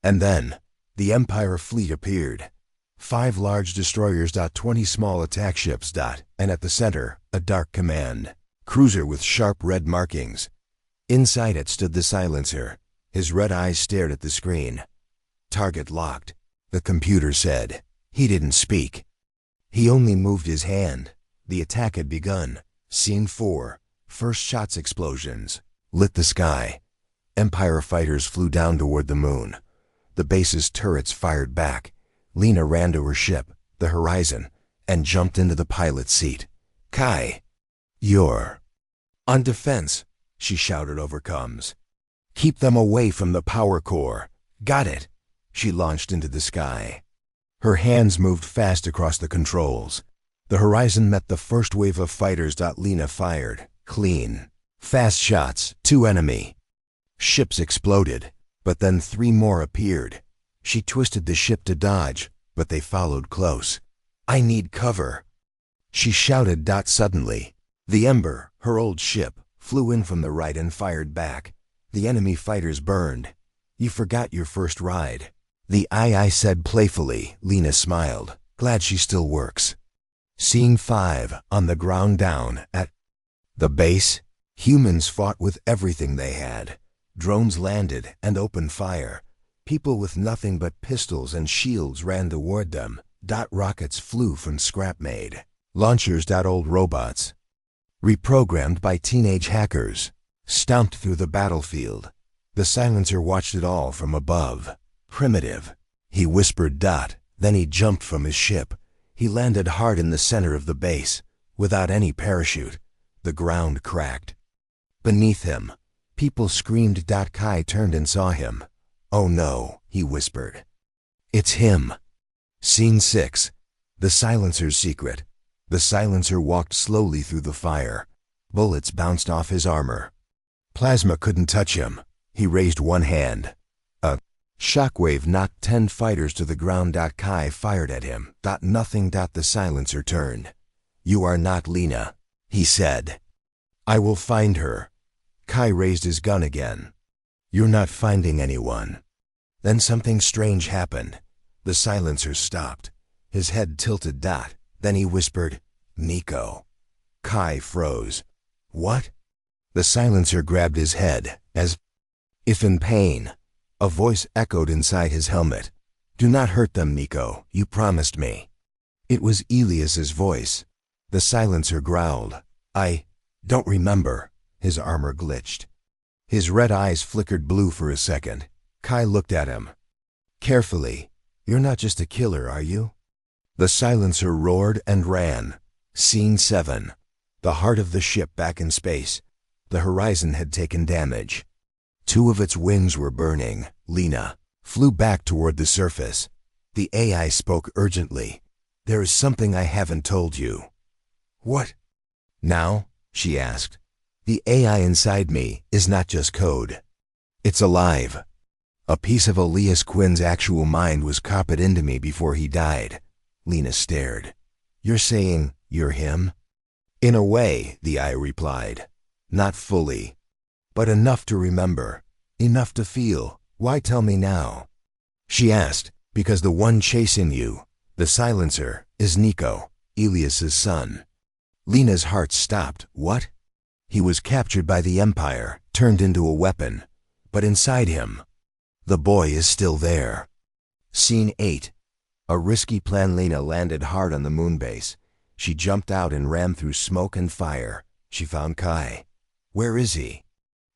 And then, the Empire fleet appeared. 5 large destroyers, 20 small attack ships, and at the center, a dark command cruiser with sharp red markings. Inside it stood the silencer. His red eyes stared at the screen. "Target locked," the computer said. He didn't speak. He only moved his hand. The attack had begun. Scene 4. First shots explosions lit the sky. Empire fighters flew down toward the moon. The base's turrets fired back. Lena ran to her ship, the Horizon, and jumped into the pilot's seat. "Kai, you're on defense," she shouted over comms. "Keep them away from the power core." "Got it." She launched into the sky. Her hands moved fast across the controls. The Horizon met the first wave of fighters. Lena fired. Clean. Fast shots. 2 enemy ships exploded, but then 3 more appeared. She twisted the ship to dodge, but they followed close. "I need cover," she shouted. Suddenly, the Ember, her old ship, flew in from the right and fired back. The enemy fighters burned. "You forgot your first ride," the AI said playfully. Lena smiled. Glad she still works. Scene 5. On the ground down at the base, humans fought with everything they had. Drones landed and opened fire. People with nothing but pistols and shields ran toward them. Rockets flew from scrap-made launchers. Old robots, reprogrammed by teenage hackers, stomped through the battlefield. The silencer watched it all from above. "Primitive," he whispered. Then he jumped from his ship. He landed hard in the center of the base, without any parachute. The ground cracked beneath him. People screamed. Kai turned and saw him. "Oh no," he whispered. "It's him." Scene 6. The silencer's secret. The silencer walked slowly through the fire. Bullets bounced off his armor. Plasma couldn't touch him. He raised one hand. A shockwave knocked 10 fighters to the ground. Kai fired at him. Nothing. The silencer turned. "You are not Lena," he said. "I will find her." Kai raised his gun again. "You're not finding anyone." Then something strange happened. The silencer stopped. His head tilted. Then he whispered, "Nico." Kai froze. "What?" The silencer grabbed his head, as if in pain. A voice echoed inside his helmet. "Do not hurt them, Nico. You promised me." It was Elias's voice. The silencer growled. "I don't remember." His armor glitched. His red eyes flickered blue for a second. Kai looked at him carefully. "You're not just a killer, are you?" The silencer roared and ran. Scene 7. The heart of the ship back in space. The Horizon had taken damage. 2 of its wings were burning. Lena flew back toward the surface. The AI spoke urgently. "There is something I haven't told you." "What?" "Now?" she asked. "The AI inside me is not just code. It's alive. A piece of Elias Quinn's actual mind was copied into me before he died." Lena stared. "You're saying you're him?" "In a way," the AI replied. "Not fully, but enough to remember, enough to feel." "Why tell me now?" she asked. "Because the one chasing you, the silencer, is Nico, Elias's son." Lena's heart stopped. "What?" He was captured by the Empire, turned into a weapon. But inside him, the boy is still there. Scene 8. A risky plan. Lena landed hard on the moon base. She jumped out and ran through smoke and fire. She found Kai. Where is he?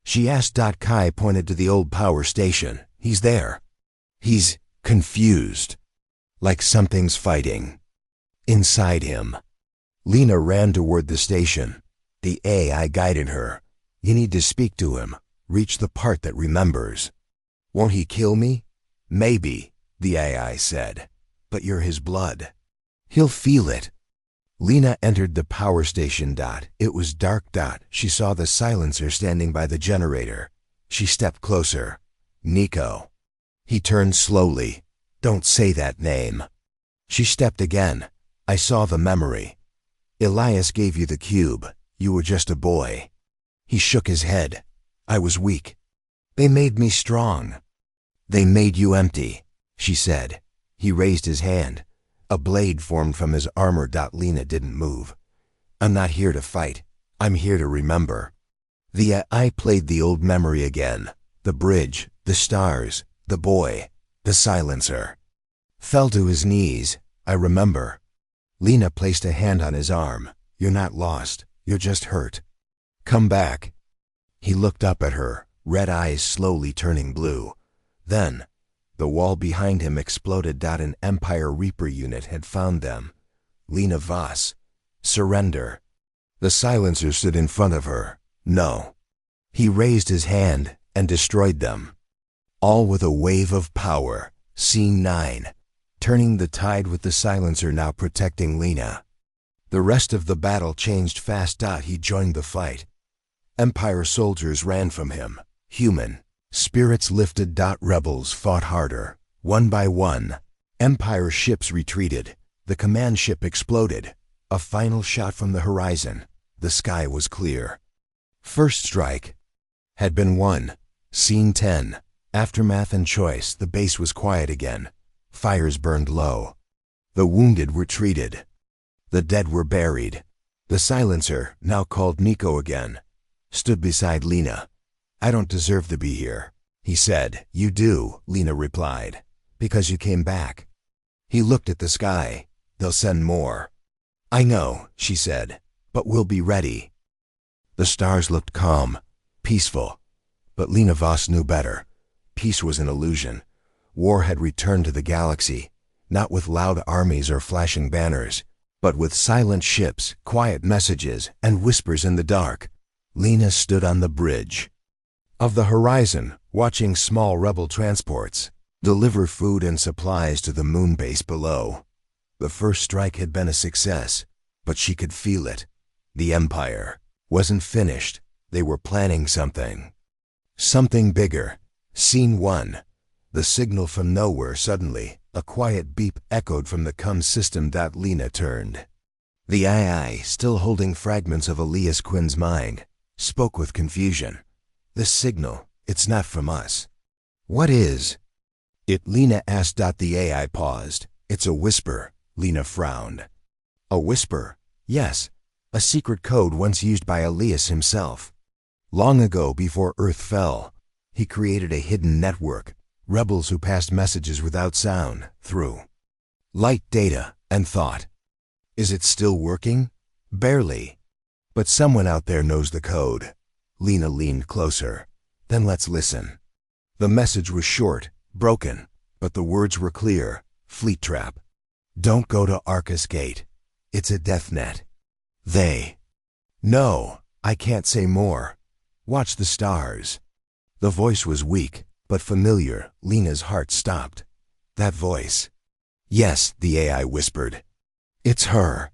She asked. Kai pointed to the old power station. He's there. He's confused. Like something's fighting inside him. Lena ran toward the station. The AI guided her. You need to speak to him. Reach the part that remembers. Won't he kill me? Maybe, the AI said. But you're his blood. He'll feel it. Lena entered the power station. It was dark. She saw the silencer standing by the generator. She stepped closer. Nico. He turned slowly. Don't say that name. She stepped again. I saw the memory. Elias gave you the cube. You were just a boy. He shook his head. I was weak. They made me strong. They made you empty, she said. He raised his hand. A blade formed from his armor. Lena didn't move. I'm not here to fight. I'm here to remember. The AI played the old memory again. The bridge, the stars, the boy, the silencer. Fell to his knees. I remember. Lena placed a hand on his arm. You're not lost. You're just hurt. Come back. He looked up at her, red eyes slowly turning blue. Then, the wall behind him exploded. An Empire Reaper unit had found them. Lena Voss. Surrender. The silencer stood in front of her. No. He raised his hand and destroyed them. All with a wave of power. Scene 9. Turning the tide with the silencer now protecting Lena. The rest of the battle changed fast. He joined the fight. Empire soldiers ran from him. Human. Spirits lifted. Rebels fought harder. One by one. Empire ships retreated. The command ship exploded. A final shot from the horizon. The sky was clear. First strike had been won. Scene 10. Aftermath and choice. The base was quiet again. Fires burned low. The wounded were treated. The dead were buried. The silencer, now called Nico again, stood beside Lena. I don't deserve to be here, he said. You do, Lena replied, because you came back. He looked at the sky. They'll send more. I know, she said, but we'll be ready. The stars looked calm, peaceful, but Lena Voss knew better. Peace was an illusion. War had returned to the galaxy, not with loud armies or flashing banners, but with silent ships, quiet messages, and whispers in the dark. Lena stood on the bridge of the horizon, watching small rebel transports deliver food and supplies to the moon base below. The first strike had been a success, but she could feel it. The Empire wasn't finished. They were planning something. Something bigger. Scene 1. The signal from nowhere. Suddenly, a quiet beep echoed from the comm system. Lena turned. The AI, still holding fragments of Elias Quinn's mind, spoke with confusion. This signal, it's not from us. What is it? Lena asked. The AI paused. It's a whisper. Lena frowned. A whisper? Yes. A secret code once used by Elias himself. Long ago, before Earth fell, he created a hidden network. Rebels who passed messages without sound, through light, data, and thought. Is it still working? Barely. But someone out there knows the code. Lena leaned closer. Then let's listen. The message was short, broken, but the words were clear. Fleet trap. Don't go to Arcus Gate. It's a death net. They. No, I can't say more. Watch the stars. The voice was weak, but familiar. Lena's heart stopped. That voice. Yes, the AI whispered. It's her.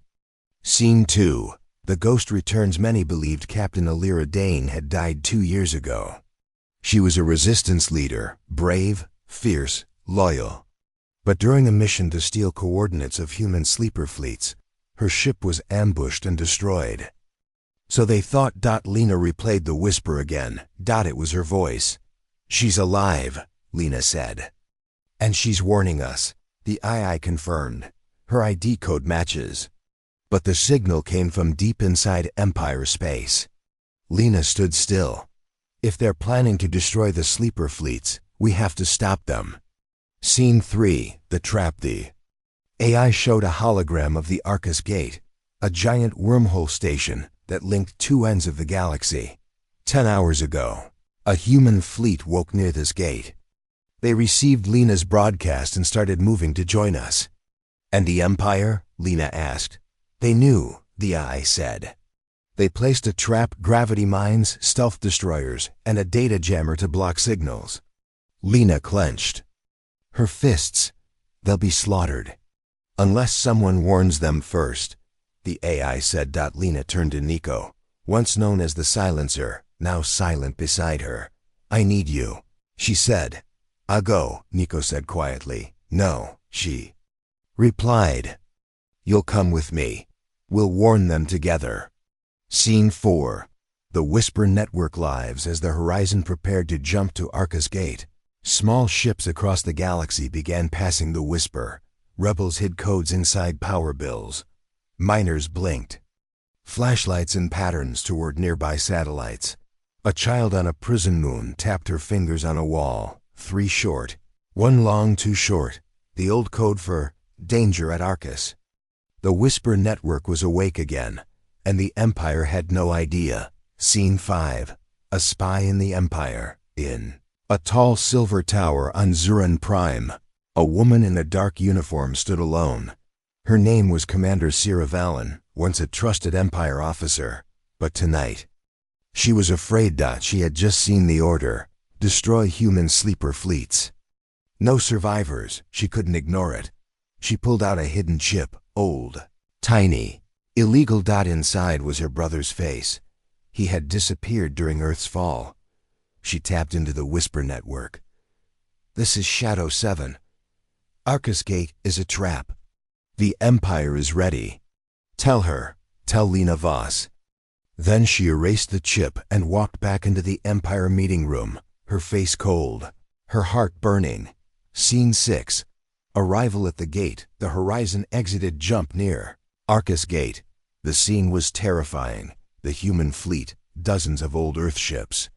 Scene 2. The ghost returns. Many believed Captain Alira Dane had died 2 years ago. She was a resistance leader, brave, fierce, loyal. But during a mission to steal coordinates of human sleeper fleets, her ship was ambushed and destroyed. So they thought. Lena replayed the whisper again. It was her voice. She's alive, Lena said. And she's warning us, the AI confirmed. Her ID code matches. But the signal came from deep inside Empire space. Lena stood still. If they're planning to destroy the sleeper fleets, we have to stop them. Scene 3, The Trap. The AI showed a hologram of the Arcus Gate, a giant wormhole station that linked two ends of the galaxy. 10 hours ago, a human fleet woke near this gate. They received Lena's broadcast and started moving to join us. And the Empire? Lena asked. They knew, the AI said. They placed a trap, gravity mines, stealth destroyers, and a data jammer to block signals. Lena clenched her fists. They'll be slaughtered. Unless someone warns them first, the AI said. Lena turned to Nico, once known as the Silencer, now silent beside her. I need you, she said. I'll go, Nico said quietly. No, she replied. You'll come with me. We'll warn them together. Scene 4. The Whisper Network lives as the Horizon prepared to jump to Arcus Gate. Small ships across the galaxy began passing the Whisper. Rebels hid codes inside power bills. Miners blinked flashlights and patterns toward nearby satellites. A child on a prison moon tapped her fingers on a wall. 3 short. 1 long, 2 short. The old code for danger at Arcus. The Whisper Network was awake again, and the Empire had no idea. Scene 5. A spy in the Empire. In a tall silver tower on Zuran Prime, a woman in a dark uniform stood alone. Her name was Commander Sierra Valen, once a trusted Empire officer. But tonight, she was afraid. She had just seen the order: destroy human sleeper fleets. No survivors. She couldn't ignore it. She pulled out a hidden chip, old, tiny, illegal. Inside was her brother's face. He had disappeared during Earth's fall. She tapped into the Whisper Network. This is Shadow 7. Arcus Gate is a trap. The Empire is ready. Tell her. Tell Lena Voss. Then she erased the chip and walked back into the Empire meeting room, her face cold, her heart burning. Scene 6. Arrival at the gate. The Horizon exited jump near Arcus Gate. The scene was terrifying. The human fleet, dozens of old Earth ships,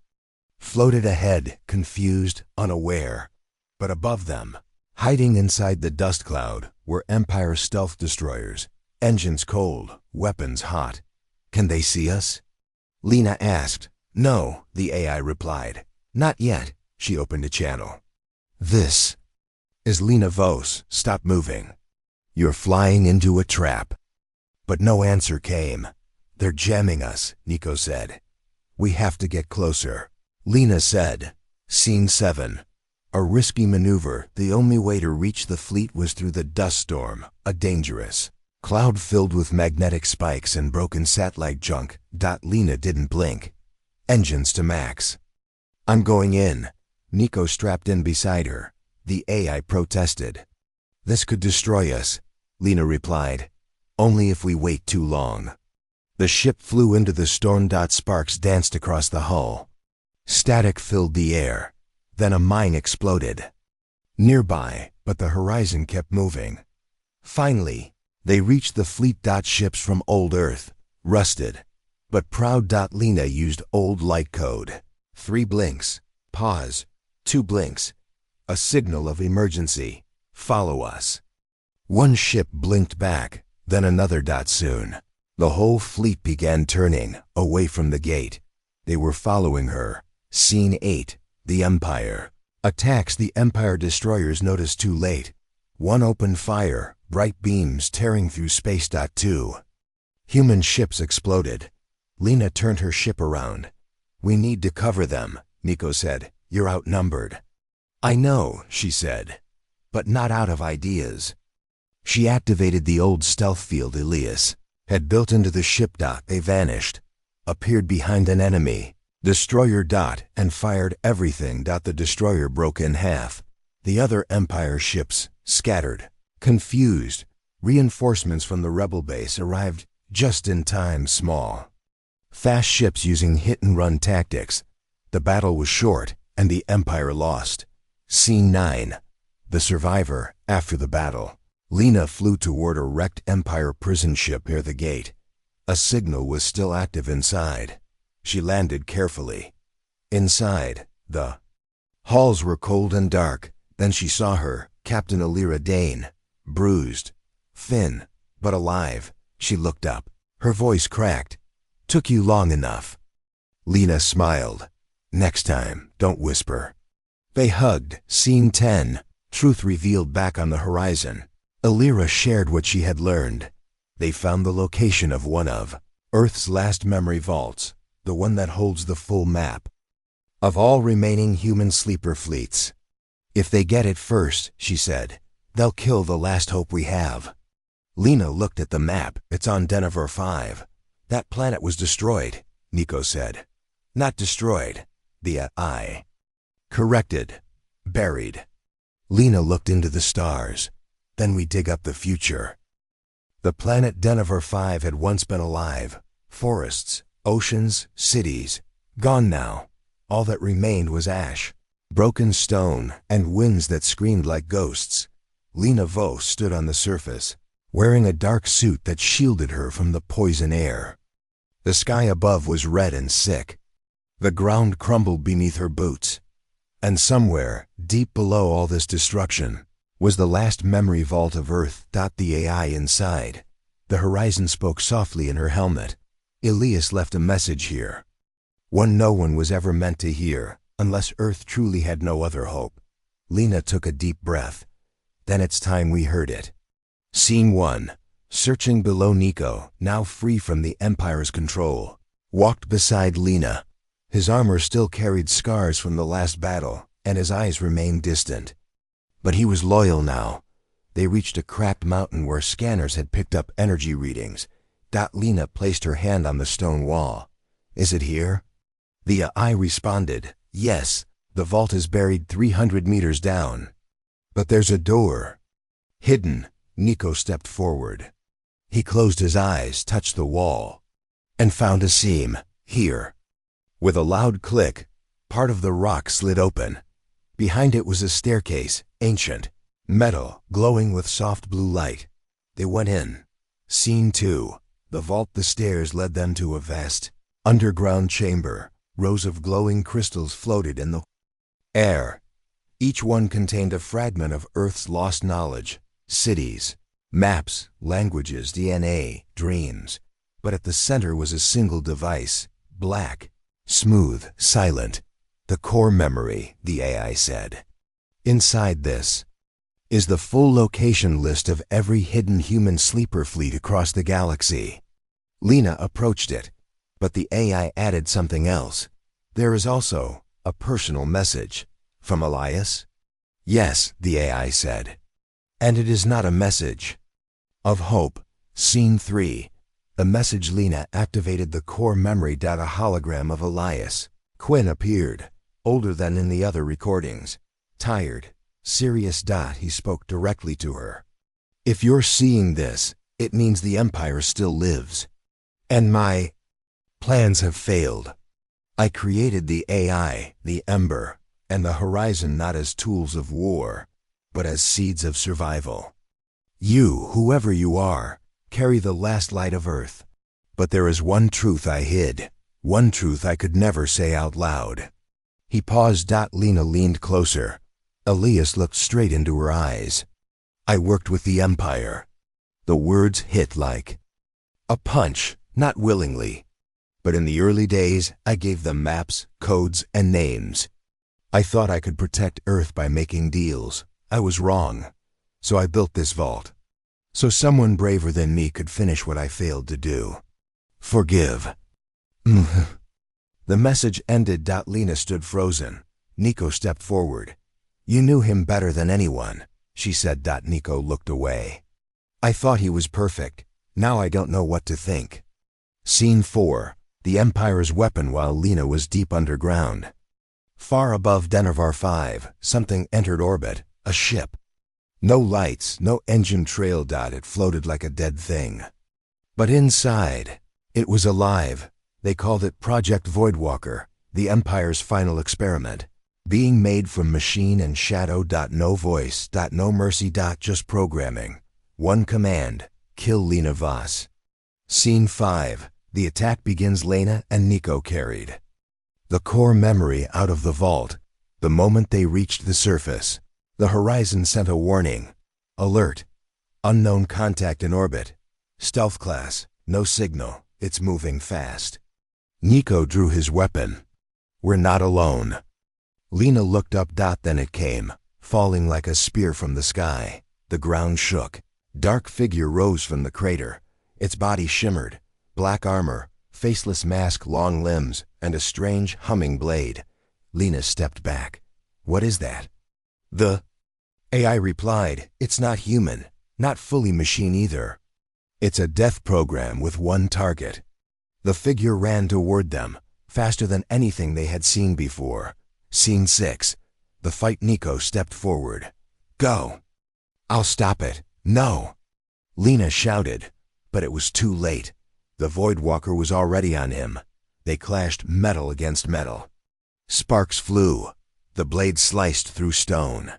floated ahead, confused, unaware. But above them, hiding inside the dust cloud, were Empire stealth destroyers, engines cold, weapons hot. Can they see us? Lena asked. No, the AI replied. Not yet. She opened a channel. This is Lena Voss. Stop moving. You're flying into a trap. But no answer came. They're jamming us, Nico said. We have to get closer. Lena said. Scene 7. A risky maneuver. The only way to reach the fleet was through the dust storm, a dangerous cloud filled with magnetic spikes and broken satellite junk. Lena didn't blink. Engines to max. I'm going in. Nico strapped in beside her. The AI protested. This could destroy us, Lena replied. Only if we wait too long. The ship flew into the storm. Sparks danced across the hull. Static filled the air. Then a mine exploded nearby, but the Horizon kept moving. Finally, they reached the fleet. Ships from old Earth, rusted, but proud. Lena used old light code. 3 blinks. Pause. 2 blinks. A signal of emergency. Follow us. 1 ship blinked back, then another. Soon, the whole fleet began turning away from the gate. They were following her. Scene 8. The Empire attacks. The Empire destroyers noticed too late. 1 opened fire, bright beams tearing through space. 2 human ships exploded. Lena turned her ship around. We need to cover them, Nico said. You're outnumbered. I know, she said, but not out of ideas. She activated the old stealth field Elias had built into the ship. They vanished, appeared behind an enemy destroyer. And fired everything. The destroyer broke in half. The other Empire ships scattered, confused. Reinforcements from the rebel base arrived just in time. Small, fast ships using hit-and-run tactics. The battle was short, and the Empire lost. Scene 9. The Survivor. After the battle, Lena flew toward a wrecked Empire prison ship near the gate. A signal was still active inside. She landed carefully. Inside, the halls were cold and dark. Then she saw her, Captain Alira Dane, bruised, thin, but alive. She looked up. Her voice cracked. "Took you long enough." Lena smiled. "Next time, don't whisper." They hugged. Scene 10. Truth revealed back on the horizon. Alira shared what she had learned. They found the location of one of Earth's last memory vaults, the one that holds the full map of all remaining human sleeper fleets. "If they get it first," she said, "they'll kill the last hope we have." Lena looked at the map. "It's on Denver 5. That planet was destroyed," Nico said. "Not destroyed. The I corrected. Buried." Lena looked into the stars. "Then we dig up the future." The planet Denver 5 had once been alive. Forests, oceans, cities. Gone now. All that remained was ash, broken stone, and winds that screamed like ghosts. Lena Vos stood on the surface, wearing a dark suit that shielded her from the poison air. The sky above was red and sick. The ground crumbled beneath her boots. And somewhere, deep below all this destruction, was the last memory vault of Earth. The AI inside. The horizon spoke softly in her helmet. "Elias left a message here. One no one was ever meant to hear, unless Earth truly had no other hope." Lena took a deep breath. "Then it's time we heard it." Scene 1. Searching below, Nico, now free from the Empire's control, walked beside Lena. His armor still carried scars from the last battle, and his eyes remained distant. But he was loyal now. They reached a cracked mountain where scanners had picked up energy readings. Lena placed her hand on the stone wall. "Is it here?" The AI responded, "Yes, the vault is buried 300 meters down. But there's a door." Hidden, Nico stepped forward. He closed his eyes, touched the wall, and found a seam. "Here." With a loud click, part of the rock slid open. Behind it was a staircase, ancient, metal, glowing with soft blue light. They went in. Scene 2. The vault. The stairs led them to a vast, underground chamber. Rows of glowing crystals floated in the air. Each one contained a fragment of Earth's lost knowledge, cities, maps, languages, DNA, dreams. But at the center was a single device, black, smooth, silent. "The core memory," the AI said. "Inside this is the full location list of every hidden human sleeper fleet across the galaxy." Lena approached it, but the AI added something else. "There is also a personal message." "From Elias?" "Yes," the AI said. "And it is not a message of hope." Scene 3. The message. Lena activated the core memory. A hologram of Elias. Quinn appeared, older than in the other recordings. Tired, serious. He spoke directly to her. "If you're seeing this, it means the Empire still lives. And my plans have failed. I created the AI, the Ember, and the Horizon not as tools of war, but as seeds of survival. You, whoever you are, carry the last light of Earth. But there is one truth I hid, one truth I could never say out loud." He paused. Lena leaned closer. Elias looked straight into her eyes. "I worked with the Empire." The words hit like a punch, not willingly. "But in the early days, I gave them maps, codes, and names. I thought I could protect Earth by making deals. I was wrong. So I built this vault, so someone braver than me could finish what I failed to do. Forgive." The message ended. Lena stood frozen. Nico stepped forward. "You knew him better than anyone," she said. Nico looked away. "I thought he was perfect. Now I don't know what to think." Scene 4. The Empire's weapon. While Lena was deep underground, far above Denver 5, something entered orbit, a ship. No lights, no engine trail. It floated like a dead thing. But inside, it was alive. They called it Project Voidwalker, the Empire's final experiment. Being made from machine and shadow. No voice. No mercy. Just programming. One command: kill Lena Vos. Scene 5. The attack begins. Lena and Nico carried the core memory out of the vault. The moment they reached the surface, the horizon sent a warning. Alert. Unknown contact in orbit. Stealth class. No signal. It's moving fast. Nico drew his weapon. We're not alone. Lena looked up. Then it came, falling like a spear from the sky. The ground shook. Dark figure rose from the crater. Its body shimmered. Black armor, faceless mask, long limbs, and a strange humming blade. Lena stepped back. What is that? The AI replied, it's not human, not fully machine either. It's a death program with one target. The figure ran toward them, faster than anything they had seen before. Scene 6. The fight. Nico stepped forward. Go. I'll stop it. No. Lena shouted, but it was too late. The Voidwalker was already on him. They clashed metal against metal. Sparks flew. The blade sliced through stone.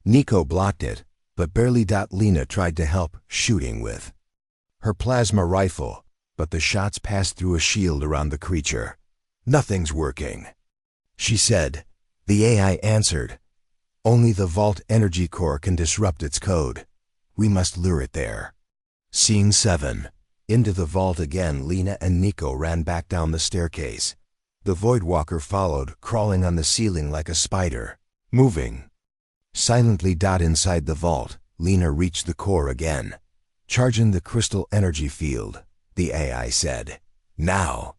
Nico blocked it, but barely. Lena tried to help, shooting with her plasma rifle, but the shots passed through a shield around the creature. Nothing's working, she said. The AI answered, only the vault energy core can disrupt its code. We must lure it there. Scene 7. Into the vault again. Lena and Nico ran back down the staircase. The Voidwalker followed, crawling on the ceiling like a spider, moving silently. Inside the vault, Lena reached the core again. Charging the crystal energy field, the AI said. Now.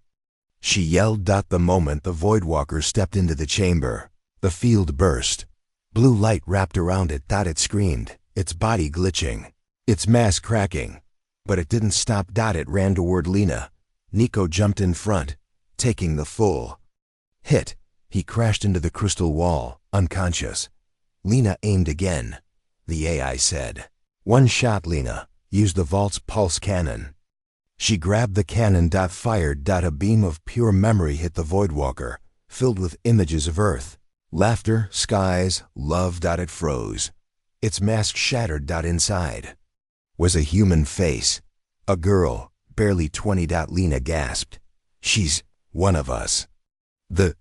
She yelled. The moment the Voidwalker stepped into the chamber, the field burst. Blue light wrapped around it. It screamed, its body glitching, its mask cracking. But it didn't stop. It ran toward Lena. Nico jumped in front, taking the full hit. He crashed into the crystal wall, unconscious. Lena aimed again. The AI said, one shot. Lena used the vault's pulse cannon. She grabbed the cannon. Fired. A beam of pure memory hit the Voidwalker, filled with images of Earth, laughter, skies, love. It froze. Its mask shattered. Inside was a human face. A girl, barely 20. Lena gasped. She's one of us. The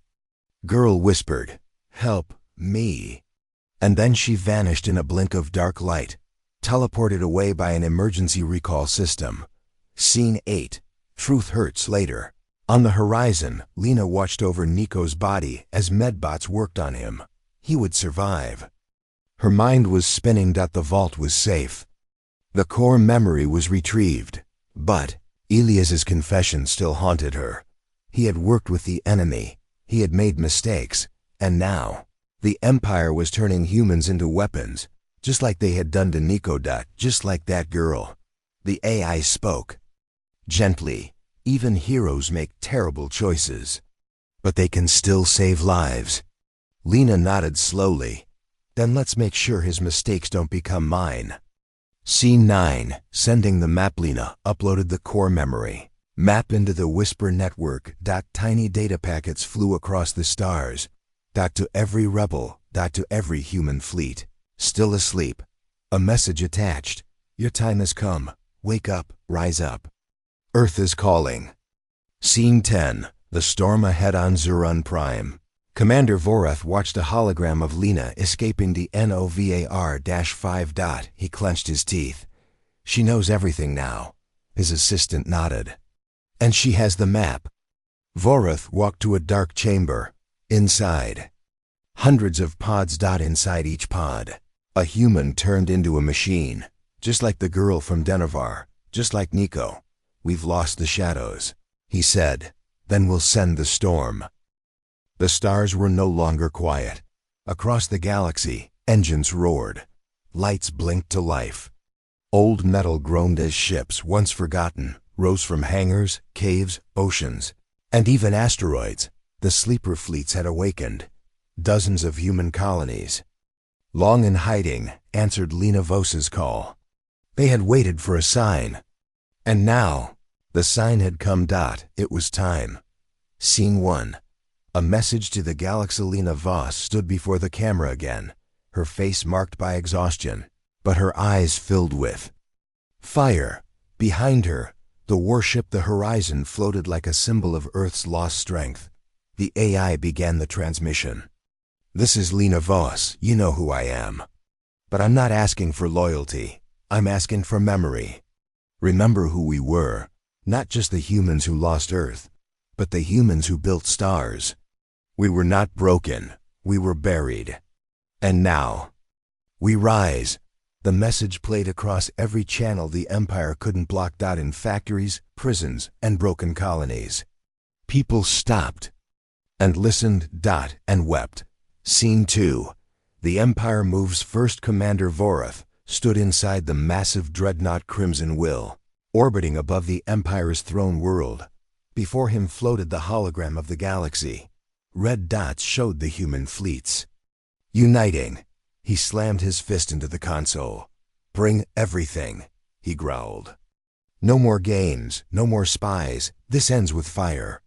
girl whispered, help me. And then she vanished in a blink of dark light, teleported away by an emergency recall system. Scene 8. Truth hurts. Later. On the horizon, Lena watched over Nico's body as medbots worked on him. He would survive. Her mind was spinning. The vault was safe. The core memory was retrieved. But Elias's confession still haunted her. He had worked with the enemy. He had made mistakes. And now, the Empire was turning humans into weapons, just like they had done to Nico. Just like that girl. The AI spoke. Gently. Even heroes make terrible choices. But they can still save lives. Lena nodded slowly. Then let's make sure his mistakes don't become mine. Scene 9. Sending the map. Lena uploaded the core memory map into the Whisper network. Tiny data packets flew across the stars. To every rebel. To every human fleet. Still asleep. A message attached. Your time has come. Wake up, rise up. Earth is calling. Scene 10. The storm ahead on Zurun Prime. Commander Vorath watched a hologram of Lena escaping the NOVAR-5. He clenched his teeth. She knows everything now. His assistant nodded. And she has the map. Vorath walked to a dark chamber. Inside, hundreds of pods. Inside each pod, a human turned into a machine. Just like the girl from Denovar. Just like Nico. We've lost the shadows, he said. Then we'll send the storm. The stars were no longer quiet. Across the galaxy, engines roared. Lights blinked to life. Old metal groaned as ships, once forgotten, rose from hangars, caves, oceans, and even asteroids. The sleeper fleets had awakened. Dozens of human colonies, long in hiding, answered Lena Vosa's call. They had waited for a sign. And now, the sign had come. It was time. Scene 1. A message to the galaxy. Lena Voss stood before the camera again, her face marked by exhaustion, but her eyes filled with fire. Behind her, The warship the Horizon floated like a symbol of Earth's lost strength. The AI began the transmission. "This is Lena Voss, you know who I am. But I'm not asking for loyalty. I'm asking for memory. Remember who we were, not just the humans who lost Earth, but the humans who built stars. We were not broken, we were buried. And now, we rise." The message played across every channel the Empire couldn't block. In factories, prisons, and broken colonies. People stopped and listened. And wept. Scene 2. The Empire moves. First Commander Vorath stood inside the massive dreadnought Crimson Will, orbiting above the Empire's throne world. Before him floated the hologram of the galaxy. Red dots showed the human fleets. Uniting. He slammed his fist into the console. "Bring everything," he growled. "No more games, no more spies. This ends with fire."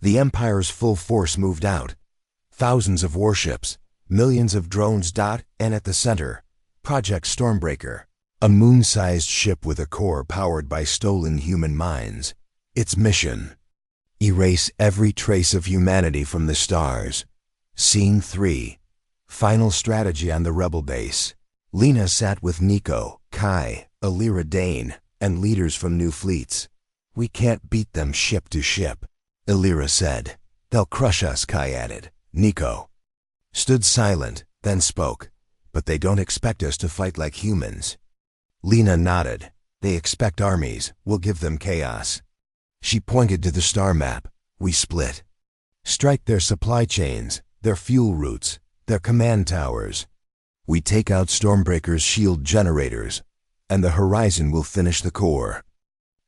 The Empire's full force moved out. Thousands of warships, millions of drones. And at the center, Project Stormbreaker, a moon-sized ship with a core powered by stolen human minds. Its mission: erase every trace of humanity from the stars. Scene 3. Final strategy on the rebel base. Lena sat with Nico, Kai, Alira Dane, and leaders from new fleets. "We can't beat them ship to ship," Alira said. "They'll crush us," Kai added. Nico stood silent, then spoke. "But they don't expect us to fight like humans." Lena nodded. "They expect armies. We'll give them chaos." She pointed to the star map. "We split. Strike their supply chains, their fuel routes, their command towers. We take out Stormbreaker's shield generators, and the Horizon will finish the core."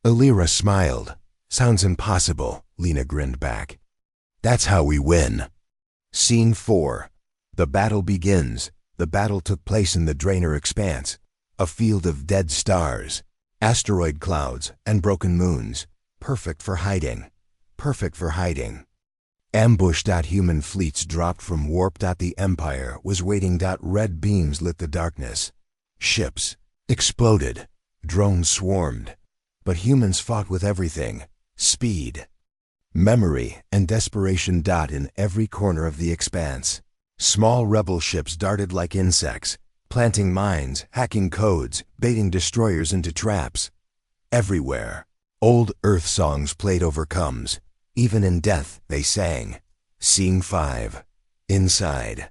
Alira smiled. "Sounds impossible," Lena grinned back. "That's how we win." Scene 4. The battle begins. The battle took place in the Draenor Expanse, a field of dead stars, asteroid clouds, and broken moons. Perfect for hiding. Perfect for hiding. Ambushed. Human fleets dropped from warp. The Empire was waiting. Red beams lit the darkness. Ships exploded. Drones swarmed. But humans fought with everything: speed, memory, and desperation. In every corner of the expanse, small rebel ships darted like insects, planting mines, hacking codes, baiting destroyers into traps. Everywhere, old Earth songs played over coms. Even in death, they sang. Scene 5. Inside.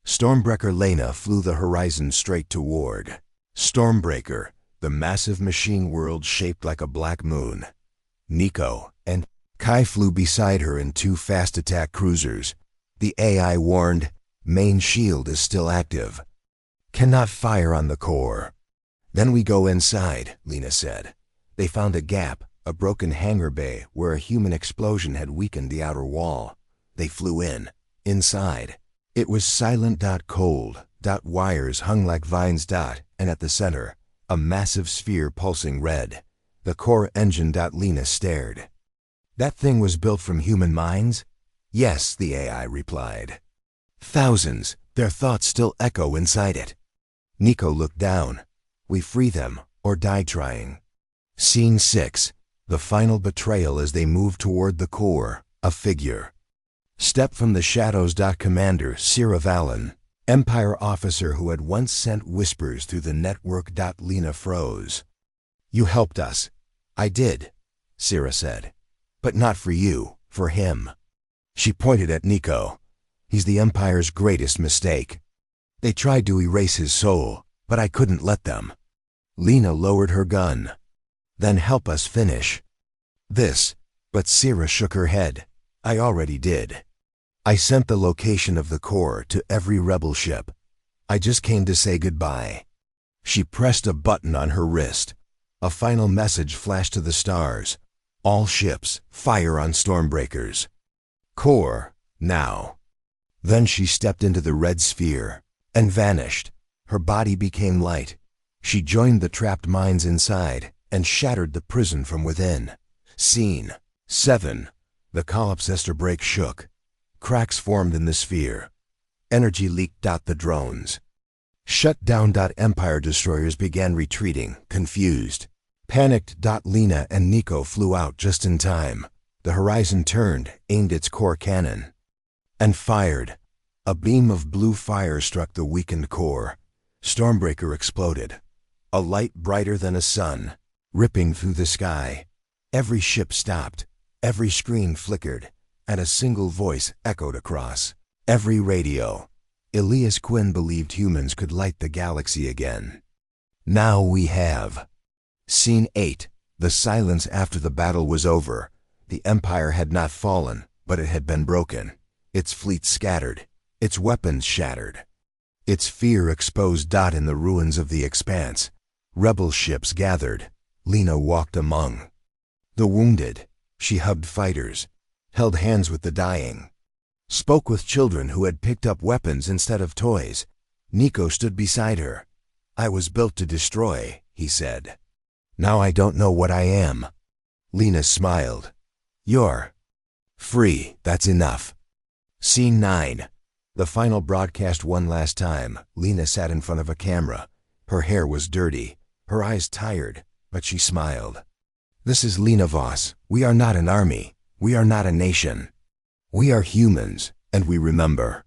Stormbreaker Lena flew the Horizon straight toward Stormbreaker, the massive machine world shaped like a black moon. Nico and Kai flew beside her in 2 fast attack cruisers. The AI warned, "Main shield is still active. Cannot fire on the core." "Then we go inside," Lena said. They found a gap, a broken hangar bay where a human explosion had weakened the outer wall. They flew in. Inside, it was silent. Cold. Wires hung like vines. And at the center, a massive sphere pulsing red. The core engine. Lena stared. "That thing was built from human minds?" "Yes," the AI replied. "Thousands. Their thoughts still echo inside it." Nico looked down. "We free them, or die trying." Scene 6. The final betrayal. As they moved toward the core, a figure stepped from the shadows. Commander Sira Valen, Empire officer who had once sent whispers through the network. Lena froze. "You helped us." "I did," Sira said. "But not for you, for him." She pointed at Nico. "He's the Empire's greatest mistake. They tried to erase his soul, but I couldn't let them." Lena lowered her gun. "Then help us finish this." But Sira shook her head. "I already did. I sent the location of the core to every rebel ship. I just came to say goodbye." She pressed a button on her wrist. A final message flashed to the stars. "All ships, fire on Stormbreakers. Core, now." Then she stepped into the red sphere and vanished. Her body became light. She joined the trapped minds inside and shattered the prison from within. Scene 7. The collapsester break shook. Cracks formed in the sphere. Energy leaked. The drones shut down. Empire destroyers began retreating, confused. Panicked, Lena and Nico flew out just in time. The horizon turned, aimed its core cannon, and fired. A beam of blue fire struck the weakened core. Stormbreaker exploded. A light brighter than a sun, ripping through the sky. Every ship stopped. Every screen flickered, and a single voice echoed across every radio. Elias Quinn believed humans could light the galaxy again. Now we have. Scene 8. The silence after the battle was over. The Empire had not fallen, but it had been broken. Its fleet scattered. Its weapons shattered. Its fear exposed in the ruins of the expanse. Rebel ships gathered. Lena walked among the wounded. She hugged fighters, held hands with the dying, spoke with children who had picked up weapons instead of toys. Nico stood beside her. "I was built to destroy," he said. "Now I don't know what I am." Lena smiled. "You're free, that's enough." Scene 9. The final broadcast one last time. Lena sat in front of a camera. Her hair was dirty, her eyes tired, but she smiled. "This is Lena Voss. We are not an army. We are not a nation. We are humans, and we remember."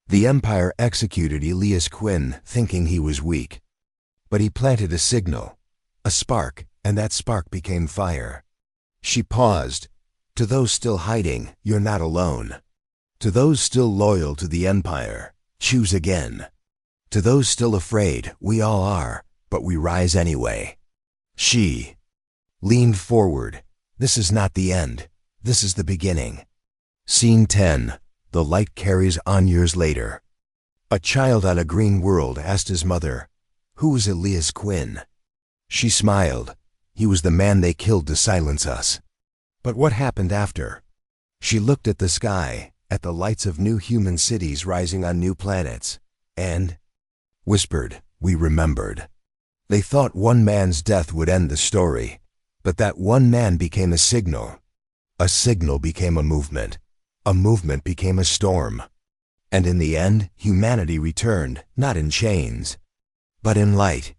The Empire executed Elias Quinn, thinking he was weak. But he planted a signal, a spark, and that spark became fire. She paused. "To those still hiding, you're not alone. To those still loyal to the Empire, choose again. To those still afraid, we all are, but we rise anyway." She leaned forward. "This is not the end. This is the beginning." Scene 10. The light carries on years later. A child on a green world asked his mother, "Who is Elias Quinn?" She smiled. "He was the man they killed to silence us." "But what happened after?" She looked at the sky, at the lights of new human cities rising on new planets, and whispered, "We remembered." They thought one man's death would end the story, but that one man became a signal. A signal became a movement became a storm. And in the end, humanity returned, not in chains, but in light.